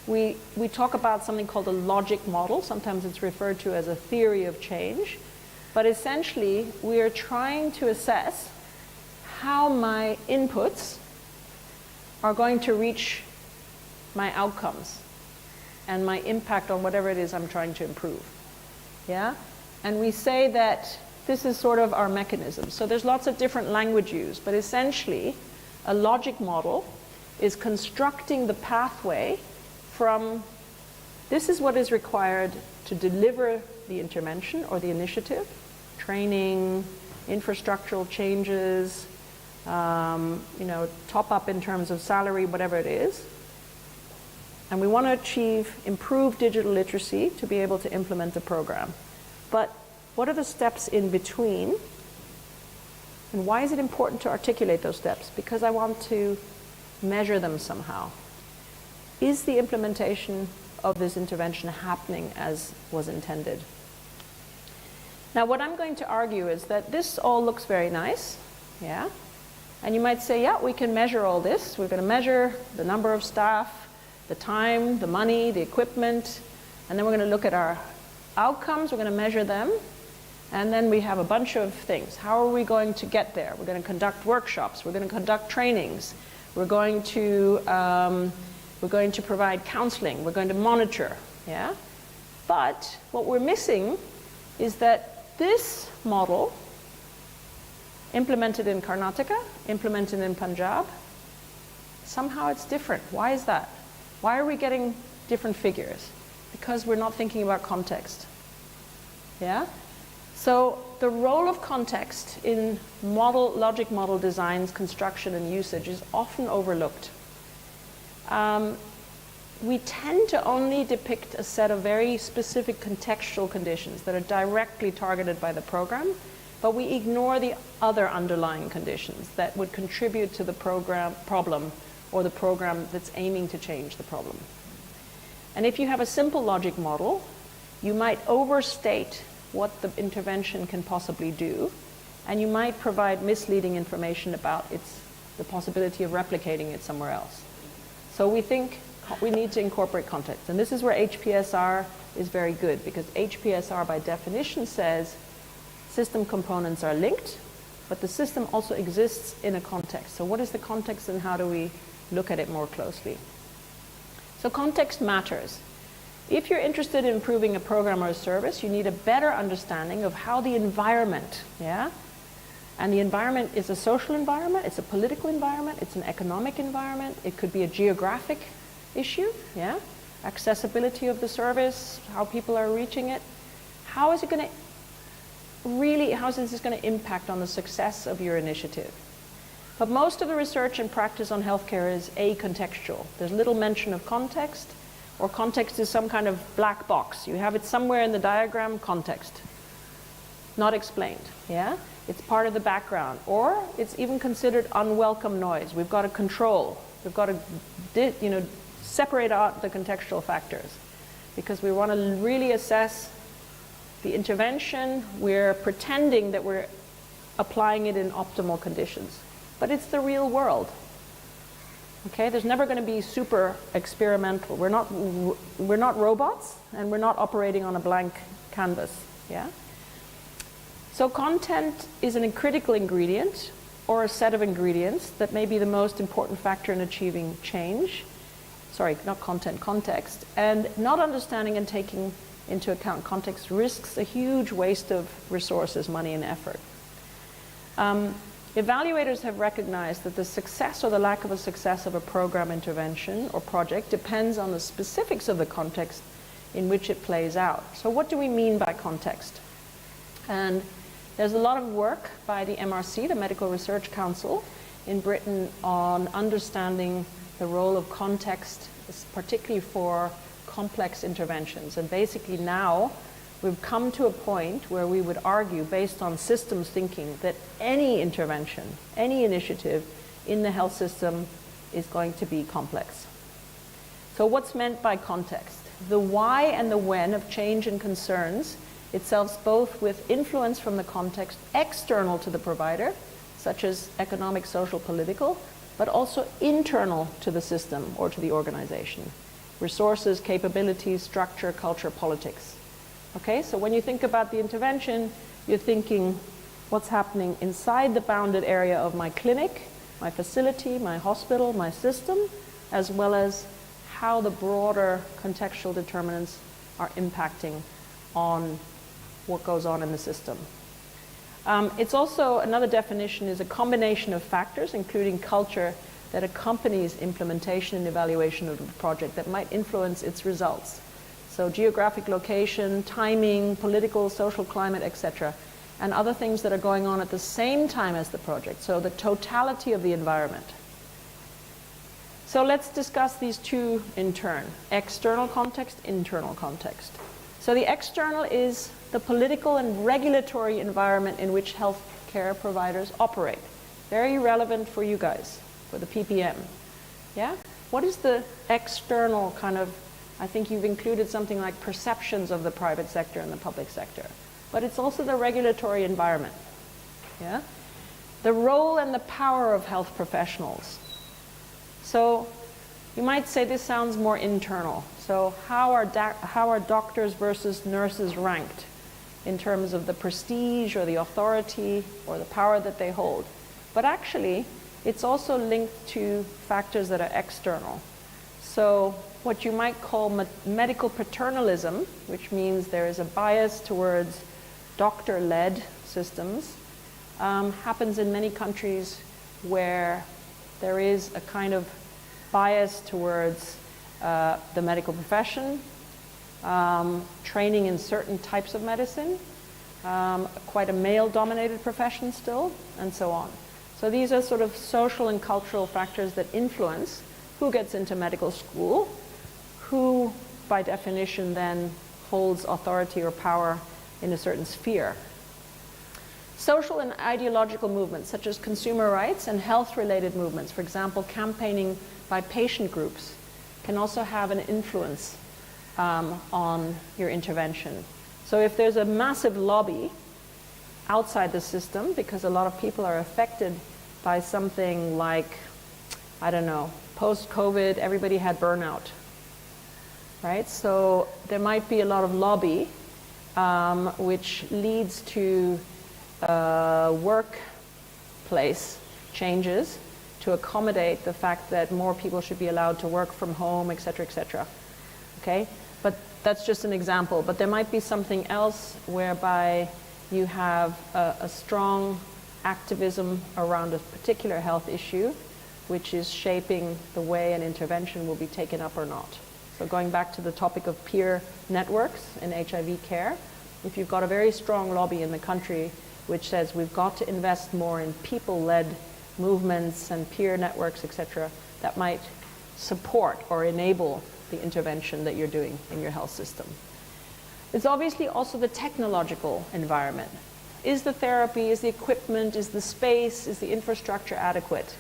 we talk about something called a logic model. Sometimes it's referred to as a theory of change. But essentially, we are trying to assess how my inputs are going to reach my outcomes and my impact on whatever it is I'm trying to improve. Yeah? And we say that this is sort of our mechanism. So there's lots of different language used, but essentially, a logic model is constructing the pathway from this is what is required to deliver the intervention or the initiative, training, infrastructural changes, top up in terms of salary, whatever it is. And we want to achieve improved digital literacy to be able to implement the program. But what are the steps in between? And why is it important to articulate those steps? Because I want to measure them somehow. Is the implementation of this intervention happening as was intended? Now, what I'm going to argue is that this all looks very nice, yeah? And you might say, yeah, we can measure all this. We're going to measure the number of staff, the time, the money, the equipment, and then we're going to look at our outcomes, we're going to measure them, and then we have a bunch of things. How are we going to get there? We're going to conduct workshops, we're going to conduct trainings, we're going to provide counseling, we're going to monitor, yeah? But what we're missing is that this model, implemented in Karnataka, implemented in Punjab, somehow it's different. Why is that? Why are we getting different figures? Because we're not thinking about context. Yeah? So the role of context in logic model designs, construction, and usage is often overlooked. We tend to only depict a set of very specific contextual conditions that are directly targeted by the program, but we ignore the other underlying conditions that would contribute to the problem or the program that's aiming to change the problem. And if you have a simple logic model, you might overstate what the intervention can possibly do, and you might provide misleading information about the possibility of replicating it somewhere else. So we think we need to incorporate context. And this is where HPSR is very good, because HPSR by definition says system components are linked, but the system also exists in a context. So what is the context and how do we look at it more closely? So context matters. If you're interested in improving a program or a service, you need a better understanding of how the environment, yeah? And the environment is a social environment, it's a political environment, it's an economic environment, it could be a geographic issue, yeah? Accessibility of the service, how people are reaching it. How is this going to impact on the success of your initiative? But most of the research and practice on healthcare is acontextual. There's little mention of context, or context is some kind of black box. You have it somewhere in the diagram, context. Not explained, yeah? It's part of the background, or it's even considered unwelcome noise. We've got to control. We've got to separate out the contextual factors, because we want to really assess the intervention. We're pretending that we're applying it in optimal conditions, but it's the real world. Okay, there's never going to be super experimental. We're not robots, and we're not operating on a blank canvas. Yeah. So content is a critical ingredient, or a set of ingredients that may be the most important factor in achieving change. Sorry, not content, context. And not understanding and taking into account context risks a huge waste of resources, money, and effort. Evaluators have recognized that the success or the lack of a success of a program, intervention, or project depends on the specifics of the context in which it plays out. So what do we mean by context? And there's a lot of work by the MRC, the Medical Research Council, in Britain on understanding the role of context, particularly for complex interventions. And basically now we've come to a point where we would argue, based on systems thinking, that any intervention, any initiative in the health system is going to be complex. So what's meant by context? The why and the when of change and concerns itself, both with influence from the context external to the provider, such as economic, social, political, but also internal to the system or to the organization. Resources, capabilities, structure, culture, politics. Okay, so when you think about the intervention, you're thinking what's happening inside the bounded area of my clinic, my facility, my hospital, my system, as well as how the broader contextual determinants are impacting on what goes on in the system. It's also, another definition is a combination of factors, including culture, that accompanies implementation and evaluation of the project that might influence its results. So geographic location, timing, political, social climate, etc. And other things that are going on at the same time as the project. So the totality of the environment. So let's discuss these two in turn. External context, internal context. So the external is the political and regulatory environment in which healthcare providers operate. Very relevant for you guys, for the PPM. Yeah? What is the external kind of, I think you've included something like perceptions of the private sector and the public sector. But it's also the regulatory environment. Yeah? The role and the power of health professionals. So You might say this sounds more internal. So how are doctors versus nurses ranked in terms of the prestige or the authority or the power that they hold? But actually, it's also linked to factors that are external. So what you might call medical paternalism, which means there is a bias towards doctor-led systems, happens in many countries where there is a kind of bias towards the medical profession, training in certain types of medicine, quite a male-dominated profession still, and so on. So these are sort of social and cultural factors that influence who gets into medical school, who by definition then holds authority or power in a certain sphere. Social and ideological movements such as consumer rights and health-related movements, for example, campaigning by patient groups, can also have an influence on your intervention. So if there's a massive lobby outside the system, because a lot of people are affected by something like, I don't know, post-COVID, everybody had burnout, right? So there might be a lot of lobby, which leads to workplace changes to accommodate the fact that more people should be allowed to work from home, et cetera, okay? But that's just an example. But there might be something else whereby you have a strong activism around a particular health issue, which is shaping the way an intervention will be taken up or not. So going back to the topic of peer networks in HIV care, if you've got a very strong lobby in the country which says we've got to invest more in people-led movements and peer networks, etc., that might support or enable the intervention that you're doing in your health system. It's obviously also the technological environment. Is the therapy, is the equipment, is the space, is the infrastructure adequate?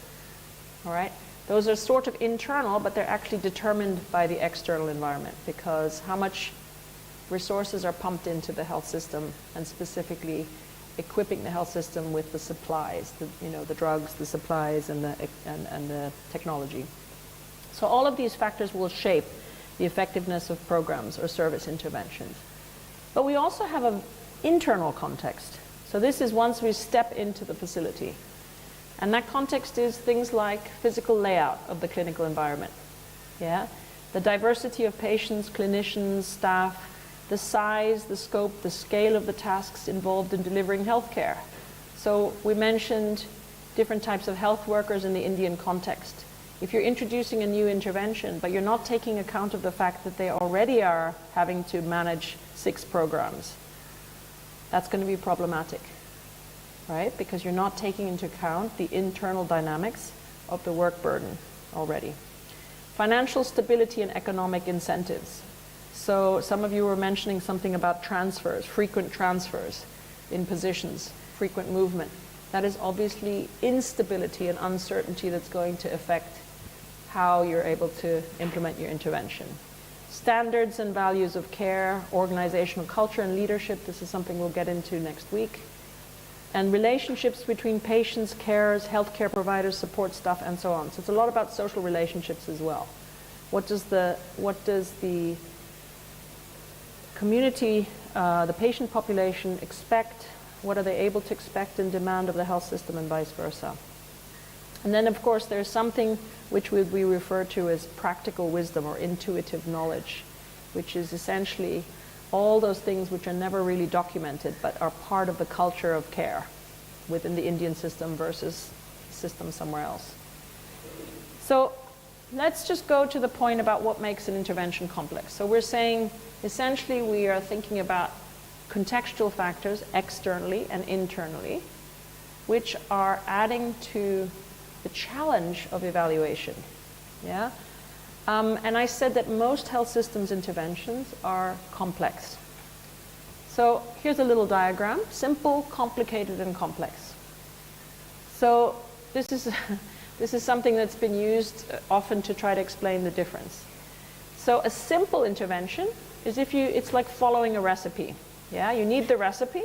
All right? Those are sort of internal, but they're actually determined by the external environment, because how much resources are pumped into the health system, and specifically equipping the health system with the supplies, the drugs, the supplies, and the technology. So all of these factors will shape the effectiveness of programs or service interventions. But we also have an internal context. So this is once we step into the facility. And that context is things like physical layout of the clinical environment. Yeah? The diversity of patients, clinicians, staff, the size, the scope, the scale of the tasks involved in delivering healthcare. So we mentioned different types of health workers in the Indian context. If you're introducing a new intervention, but you're not taking account of the fact that they already are having to manage 6 programs, that's going to be problematic, right? Because you're not taking into account the internal dynamics of the work burden already. Financial stability and economic incentives. So some of you were mentioning something about transfers, frequent transfers in positions, frequent movement. That is obviously instability and uncertainty that's going to affect how you're able to implement your intervention. Standards and values of care, organizational culture and leadership, this is something we'll get into next week. And relationships between patients, carers, healthcare providers, support staff, and so on. So it's a lot about social relationships as well. What does the community, the patient population expect? What are they able to expect and demand of the health system, and vice versa? And then, of course, there's something which we refer to as practical wisdom or intuitive knowledge, which is essentially all those things which are never really documented but are part of the culture of care within the Indian system versus the system somewhere else. So let's just go to the point about what makes an intervention complex. So we're saying essentially we are thinking about contextual factors externally and internally, which are adding to the challenge of evaluation. Yeah? And I said that most health systems interventions are complex. So here's a little diagram: simple, complicated, and complex. So this is something that's been used often to try to explain the difference. So a simple intervention is it's like following a recipe. Yeah, you need the recipe,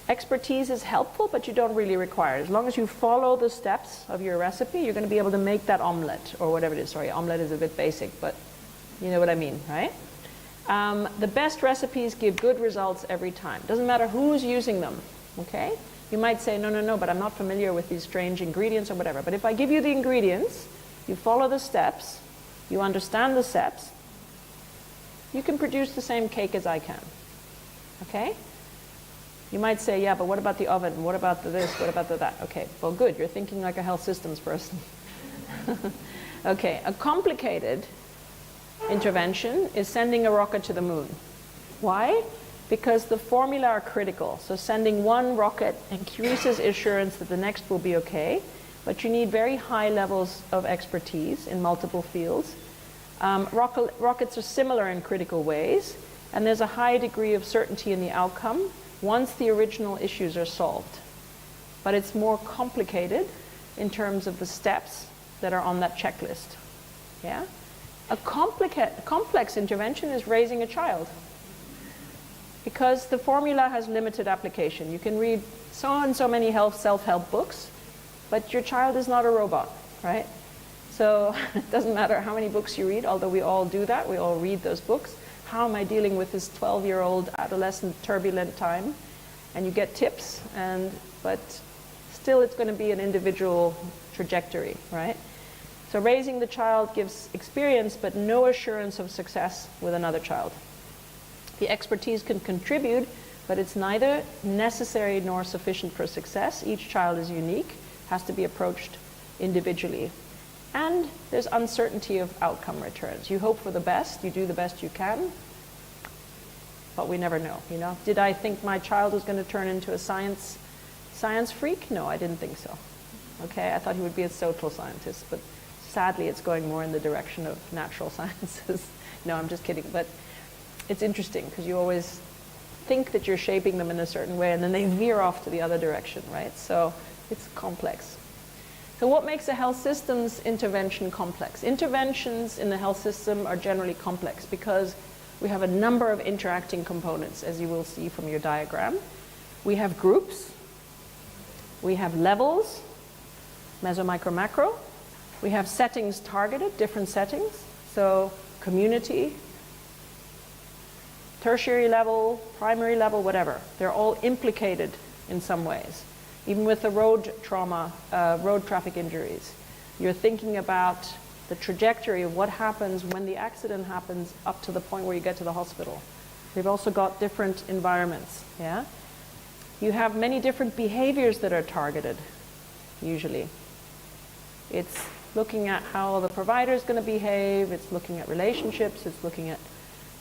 Expertise is helpful, but you don't really require it. As long as you follow the steps of your recipe, you're going to be able to make that omelette or whatever it is. Sorry, omelette is a bit basic, but you know what I mean, right? The best recipes give good results every time. Doesn't matter who's using them, okay? You might say, no, but I'm not familiar with these strange ingredients or whatever. But if I give you the ingredients, you follow the steps, you understand the steps, you can produce the same cake as I can, okay? You might say, yeah, but what about the oven? What about the this? What about the that? Okay, well, good. You're thinking like a health systems person. Okay, a complicated intervention is sending a rocket to the moon. Why? Because the formula are critical. So sending one rocket increases assurance that the next will be okay, but you need very high levels of expertise in multiple fields. Rockets are similar in critical ways, and there's a high degree of certainty in the outcome once the original issues are solved. But it's more complicated in terms of the steps that are on that checklist. Yeah? A complex intervention is raising a child, because the formula has limited application. You can read so and so many self-help books, but your child is not a robot, right? So it doesn't matter how many books you read, although we all do that, we all read those books. How am I dealing with this 12-year-old adolescent turbulent time? And you get tips, but still it's going to be an individual trajectory, right? So raising the child gives experience, but no assurance of success with another child. The expertise can contribute, but it's neither necessary nor sufficient for success. Each child is unique, has to be approached individually. And there's uncertainty of outcome returns. You hope for the best, you do the best you can, but we never know, you know. Did I think my child was going to turn into a science freak? No, I didn't think so. Okay, I thought he would be a social scientist, but sadly it's going more in the direction of natural sciences. No, I'm just kidding, but it's interesting because you always think that you're shaping them in a certain way and then they veer off to the other direction, right? So it's complex. So what makes a health systems intervention complex? Interventions in the health system are generally complex because we have a number of interacting components, as you will see from your diagram. We have groups, we have levels, meso, micro, macro. We have settings targeted, different settings. So community, tertiary level, primary level, whatever. They're all implicated in some ways. Even with the road trauma, road traffic injuries, you're thinking about the trajectory of what happens when the accident happens up to the point where you get to the hospital. We've also got different environments, yeah? You have many different behaviors that are targeted, usually. It's looking at how the provider is going to behave, it's looking at relationships, it's looking at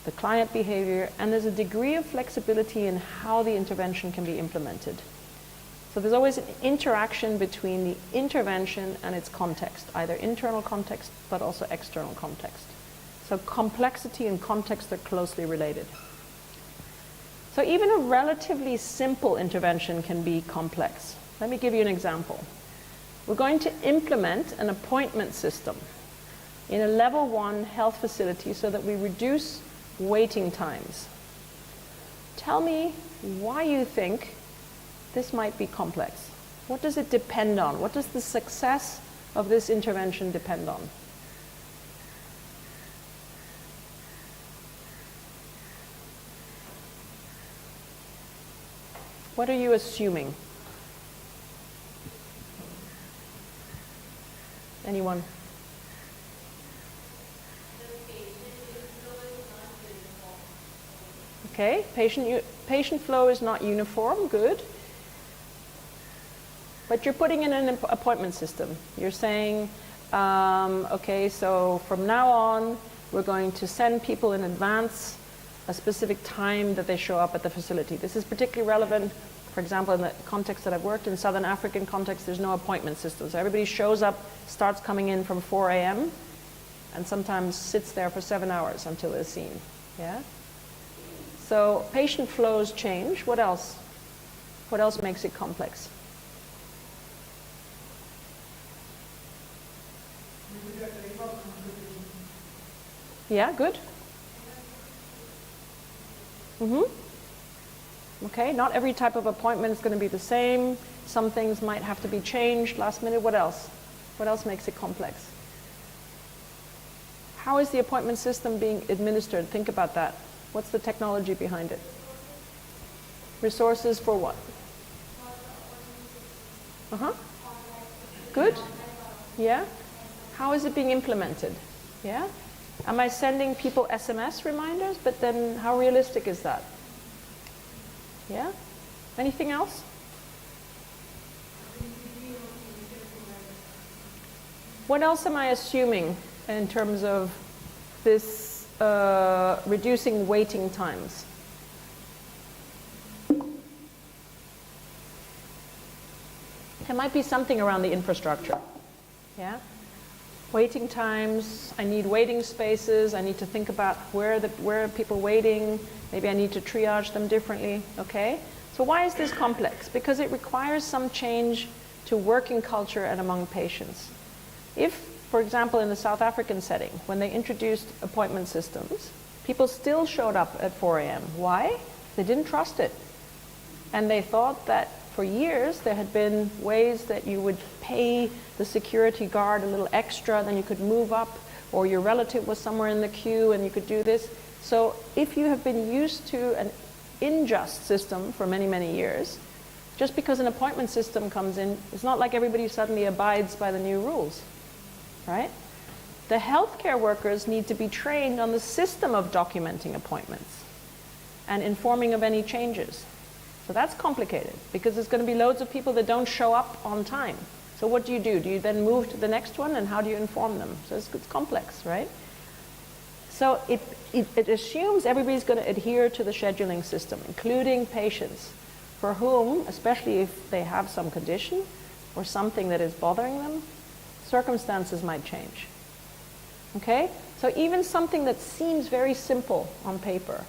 the client behavior, and there's a degree of flexibility in how the intervention can be implemented. So there's always an interaction between the intervention and its context, either internal context, but also external context. So complexity and context are closely related. So even a relatively simple intervention can be complex. Let me give you an example. We're going to implement an appointment system in a level 1 health facility so that we reduce waiting times. Tell me why you think this might be complex. What does it depend on? What does the success of this intervention depend on? What are you assuming? Anyone? Okay, patient flow is not uniform, good. But you're putting in an appointment system. You're saying, okay, so from now on, we're going to send people in advance a specific time that they show up at the facility. This is particularly relevant, for example, in the context that I've worked in, Southern African context, there's no appointment system. So everybody shows up, starts coming in from 4 a.m., and sometimes sits there for 7 hours until they're seen. Yeah? So patient flows change. What else? What else makes it complex? Yeah, good. Okay, not every type of appointment is going to be the same. Some things might have to be changed last minute. What else? What else makes it complex? How is the appointment system being administered? Think about that. What's the technology behind it? Resources for what? Uh-huh. Good. Yeah. How is it being implemented? Yeah. Am I sending people SMS reminders? But then how realistic is that? Yeah. Anything else? What else am I assuming in terms of this reducing waiting times? There might be something around the infrastructure. Yeah? Waiting times, I need waiting spaces, I need to think about where are people waiting, maybe I need to triage them differently, okay? So why is this complex? Because it requires some change to working culture and among patients. If, for example, in the South African setting, when they introduced appointment systems, people still showed up at 4 a.m. Why? They didn't trust it. And they thought that for years there had been ways that you would pay the security guard a little extra, then you could move up, or your relative was somewhere in the queue and you could do this. So if you have been used to an unjust system for many, many years, just because an appointment system comes in, it's not like everybody suddenly abides by the new rules, right? The healthcare workers need to be trained on the system of documenting appointments and informing of any changes. So that's complicated because there's going to be loads of people that don't show up on time. So what do? Do you then move to the next one, and how do you inform them? So it's complex, right? So it assumes everybody's going to adhere to the scheduling system, including patients, for whom, especially if they have some condition or something that is bothering them, circumstances might change. Okay? So even something that seems very simple on paper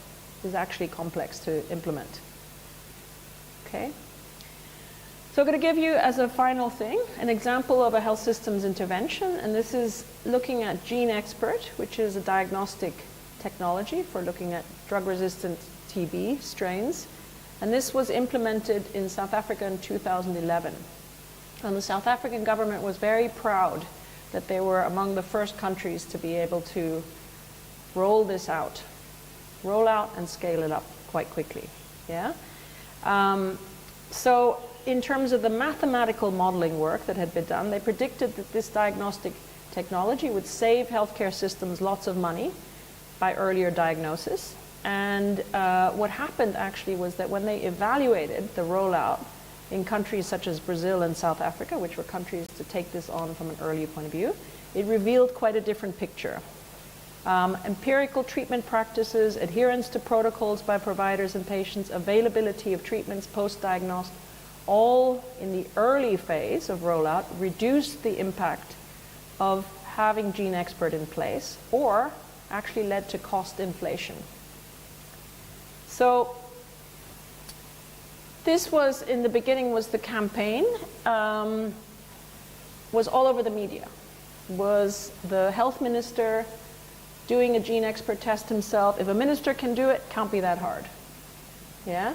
is actually complex to implement. Okay? So I'm going to give you, as a final thing, an example of a health systems intervention, and this is looking at Gene Expert, which is a diagnostic technology for looking at drug-resistant TB strains. And this was implemented in South Africa in 2011. And the South African government was very proud that they were among the first countries to be able to roll this out. Roll out and scale it up quite quickly. Yeah? So in terms of the mathematical modeling work that had been done, they predicted that this diagnostic technology would save healthcare systems lots of money by earlier diagnosis. And what happened actually was that when they evaluated the rollout in countries such as Brazil and South Africa, which were countries to take this on from an early point of view, it revealed quite a different picture. Empirical treatment practices, adherence to protocols by providers and patients, availability of treatments post-diagnosed, all in the early phase of rollout, reduced the impact of having Gene Expert in place, or actually led to cost inflation. So this was, in the beginning, was the campaign, was all over the media. Was the health minister doing a Gene Expert test himself? If a minister can do it, can't be that hard. Yeah?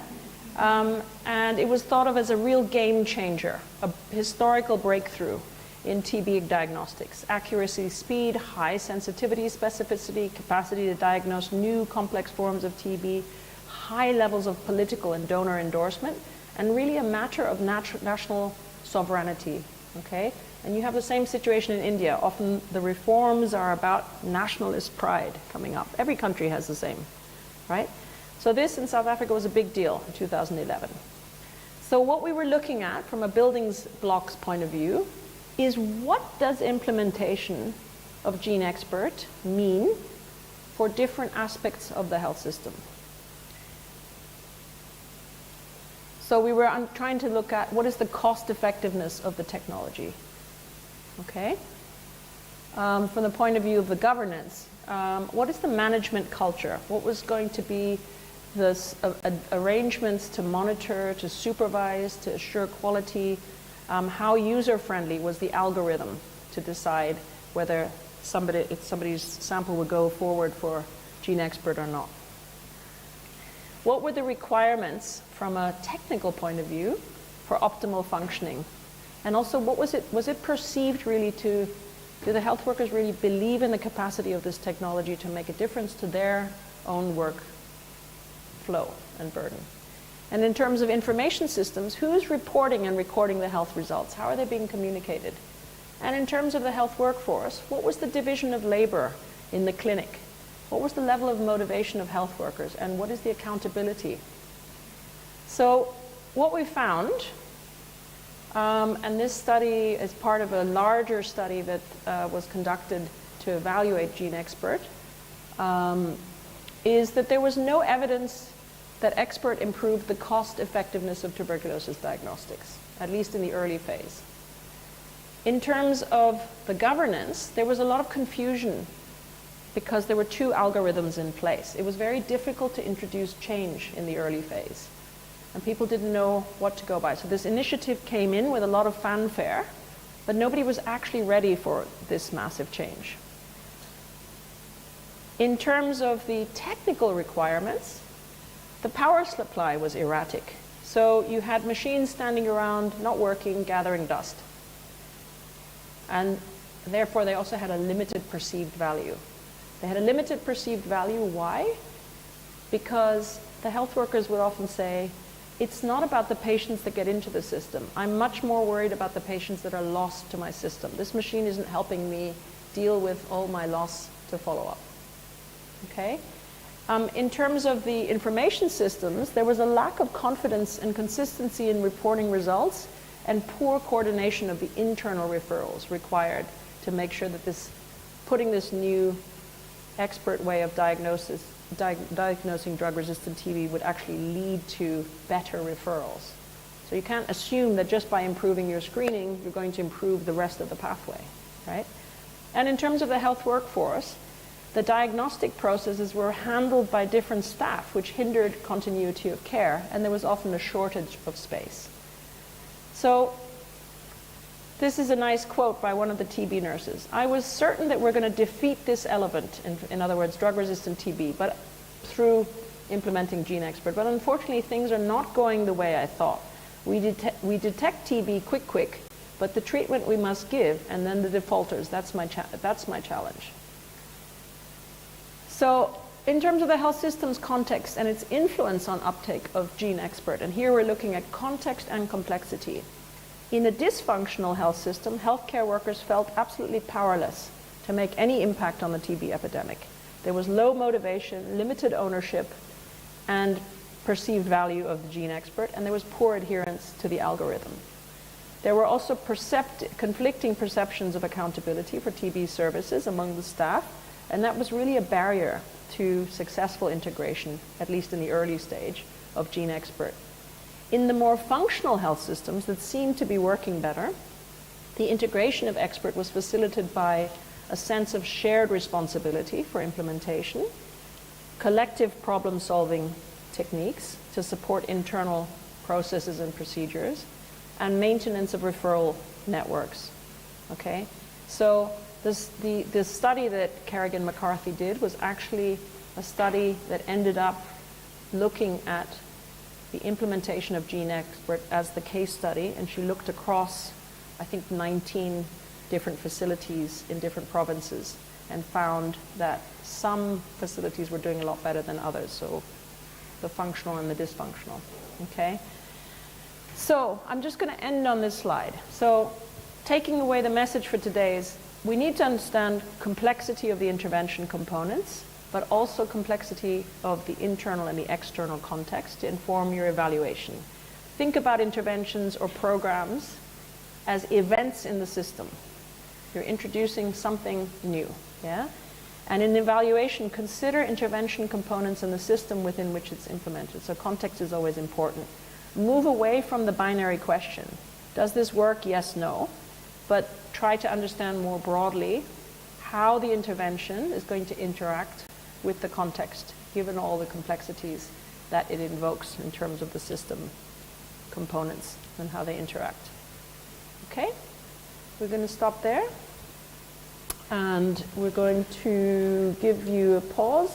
And it was thought of as a real game changer, a historical breakthrough in TB diagnostics. Accuracy, speed, high sensitivity, specificity, capacity to diagnose new complex forms of TB, high levels of political and donor endorsement, and really a matter of national sovereignty. Okay? And you have the same situation in India. Often the reforms are about nationalist pride coming up. Every country has the same, right? So this in South Africa was a big deal in 2011. So what we were looking at from a building blocks point of view is, what does implementation of Gene Expert mean for different aspects of the health system? So we were trying to look at what is the cost effectiveness of the technology. Okay? From the point of view of the governance, what is the management culture? What was going to be the arrangements to monitor, to supervise, to assure quality? How user-friendly was the algorithm to decide whether if somebody's sample would go forward for Gene Expert or not? What were the requirements from a technical point of view for optimal functioning? And also, what was it perceived really do the health workers really believe in the capacity of this technology to make a difference to their own work flow and burden? And in terms of information systems, who's reporting and recording the health results? How are they being communicated? And in terms of the health workforce, what was the division of labor in the clinic? What was the level of motivation of health workers? And what is the accountability? So what we found, and this study is part of a larger study that was conducted to evaluate GeneXpert, is that there was no evidence that Expert improved the cost effectiveness of tuberculosis diagnostics, at least in the early phase. In terms of the governance, there was a lot of confusion because there were two algorithms in place. It was very difficult to introduce change in the early phase, and people didn't know what to go by. So this initiative came in with a lot of fanfare, but nobody was actually ready for this massive change. In terms of the technical requirements, the power supply was erratic. So you had machines standing around, not working, gathering dust. And therefore, they also had a limited perceived value. They had a limited perceived value. Why? Because the health workers would often say, it's not about the patients that get into the system. I'm much more worried about the patients that are lost to my system. This machine isn't helping me deal with all my loss to follow up. Okay? In terms of the information systems, there was a lack of confidence and consistency in reporting results and poor coordination of the internal referrals required to make sure that putting this new expert way of diagnosing drug-resistant TB would actually lead to better referrals. So you can't assume that just by improving your screening, you're going to improve the rest of the pathway, right? And in terms of the health workforce, the diagnostic processes were handled by different staff, which hindered continuity of care, and there was often a shortage of space. So this is a nice quote by one of the TB nurses. I was certain that we're going to defeat this elephant, in other words, drug-resistant TB, but through implementing GeneXpert. But unfortunately, things are not going the way I thought. We detect TB quick, but the treatment we must give, and then the defaulters, that's my challenge. So in terms of the health system's context and its influence on uptake of GeneXpert, and here we're looking at context and complexity. In a dysfunctional health system, healthcare workers felt absolutely powerless to make any impact on the TB epidemic. There was low motivation, limited ownership, and perceived value of the GeneXpert, and there was poor adherence to the algorithm. There were also conflicting perceptions of accountability for TB services among the staff, and that was really a barrier to successful integration, at least in the early stage, of GeneXpert. In the more functional health systems that seemed to be working better, the integration of Expert was facilitated by a sense of shared responsibility for implementation, collective problem-solving techniques to support internal processes and procedures, and maintenance of referral networks. Okay? So the study that Kerrigan McCarthy did was actually a study that ended up looking at the implementation of GeneXpert as the case study, and she looked across, I think, 19 different facilities in different provinces and found that some facilities were doing a lot better than others, so the functional and the dysfunctional. Okay? So I'm just going to end on this slide. So taking away the message for today is we need to understand complexity of the intervention components, but also complexity of the internal and the external context to inform your evaluation. Think about interventions or programs as events in the system. You're introducing something new, yeah? And in evaluation, consider intervention components in the system within which it's implemented. So context is always important. Move away from the binary question. Does this work? Yes, no. But try to understand more broadly how the intervention is going to interact with the context, given all the complexities that it invokes in terms of the system components and how they interact. Okay? We're going to stop there. And we're going to give you a pause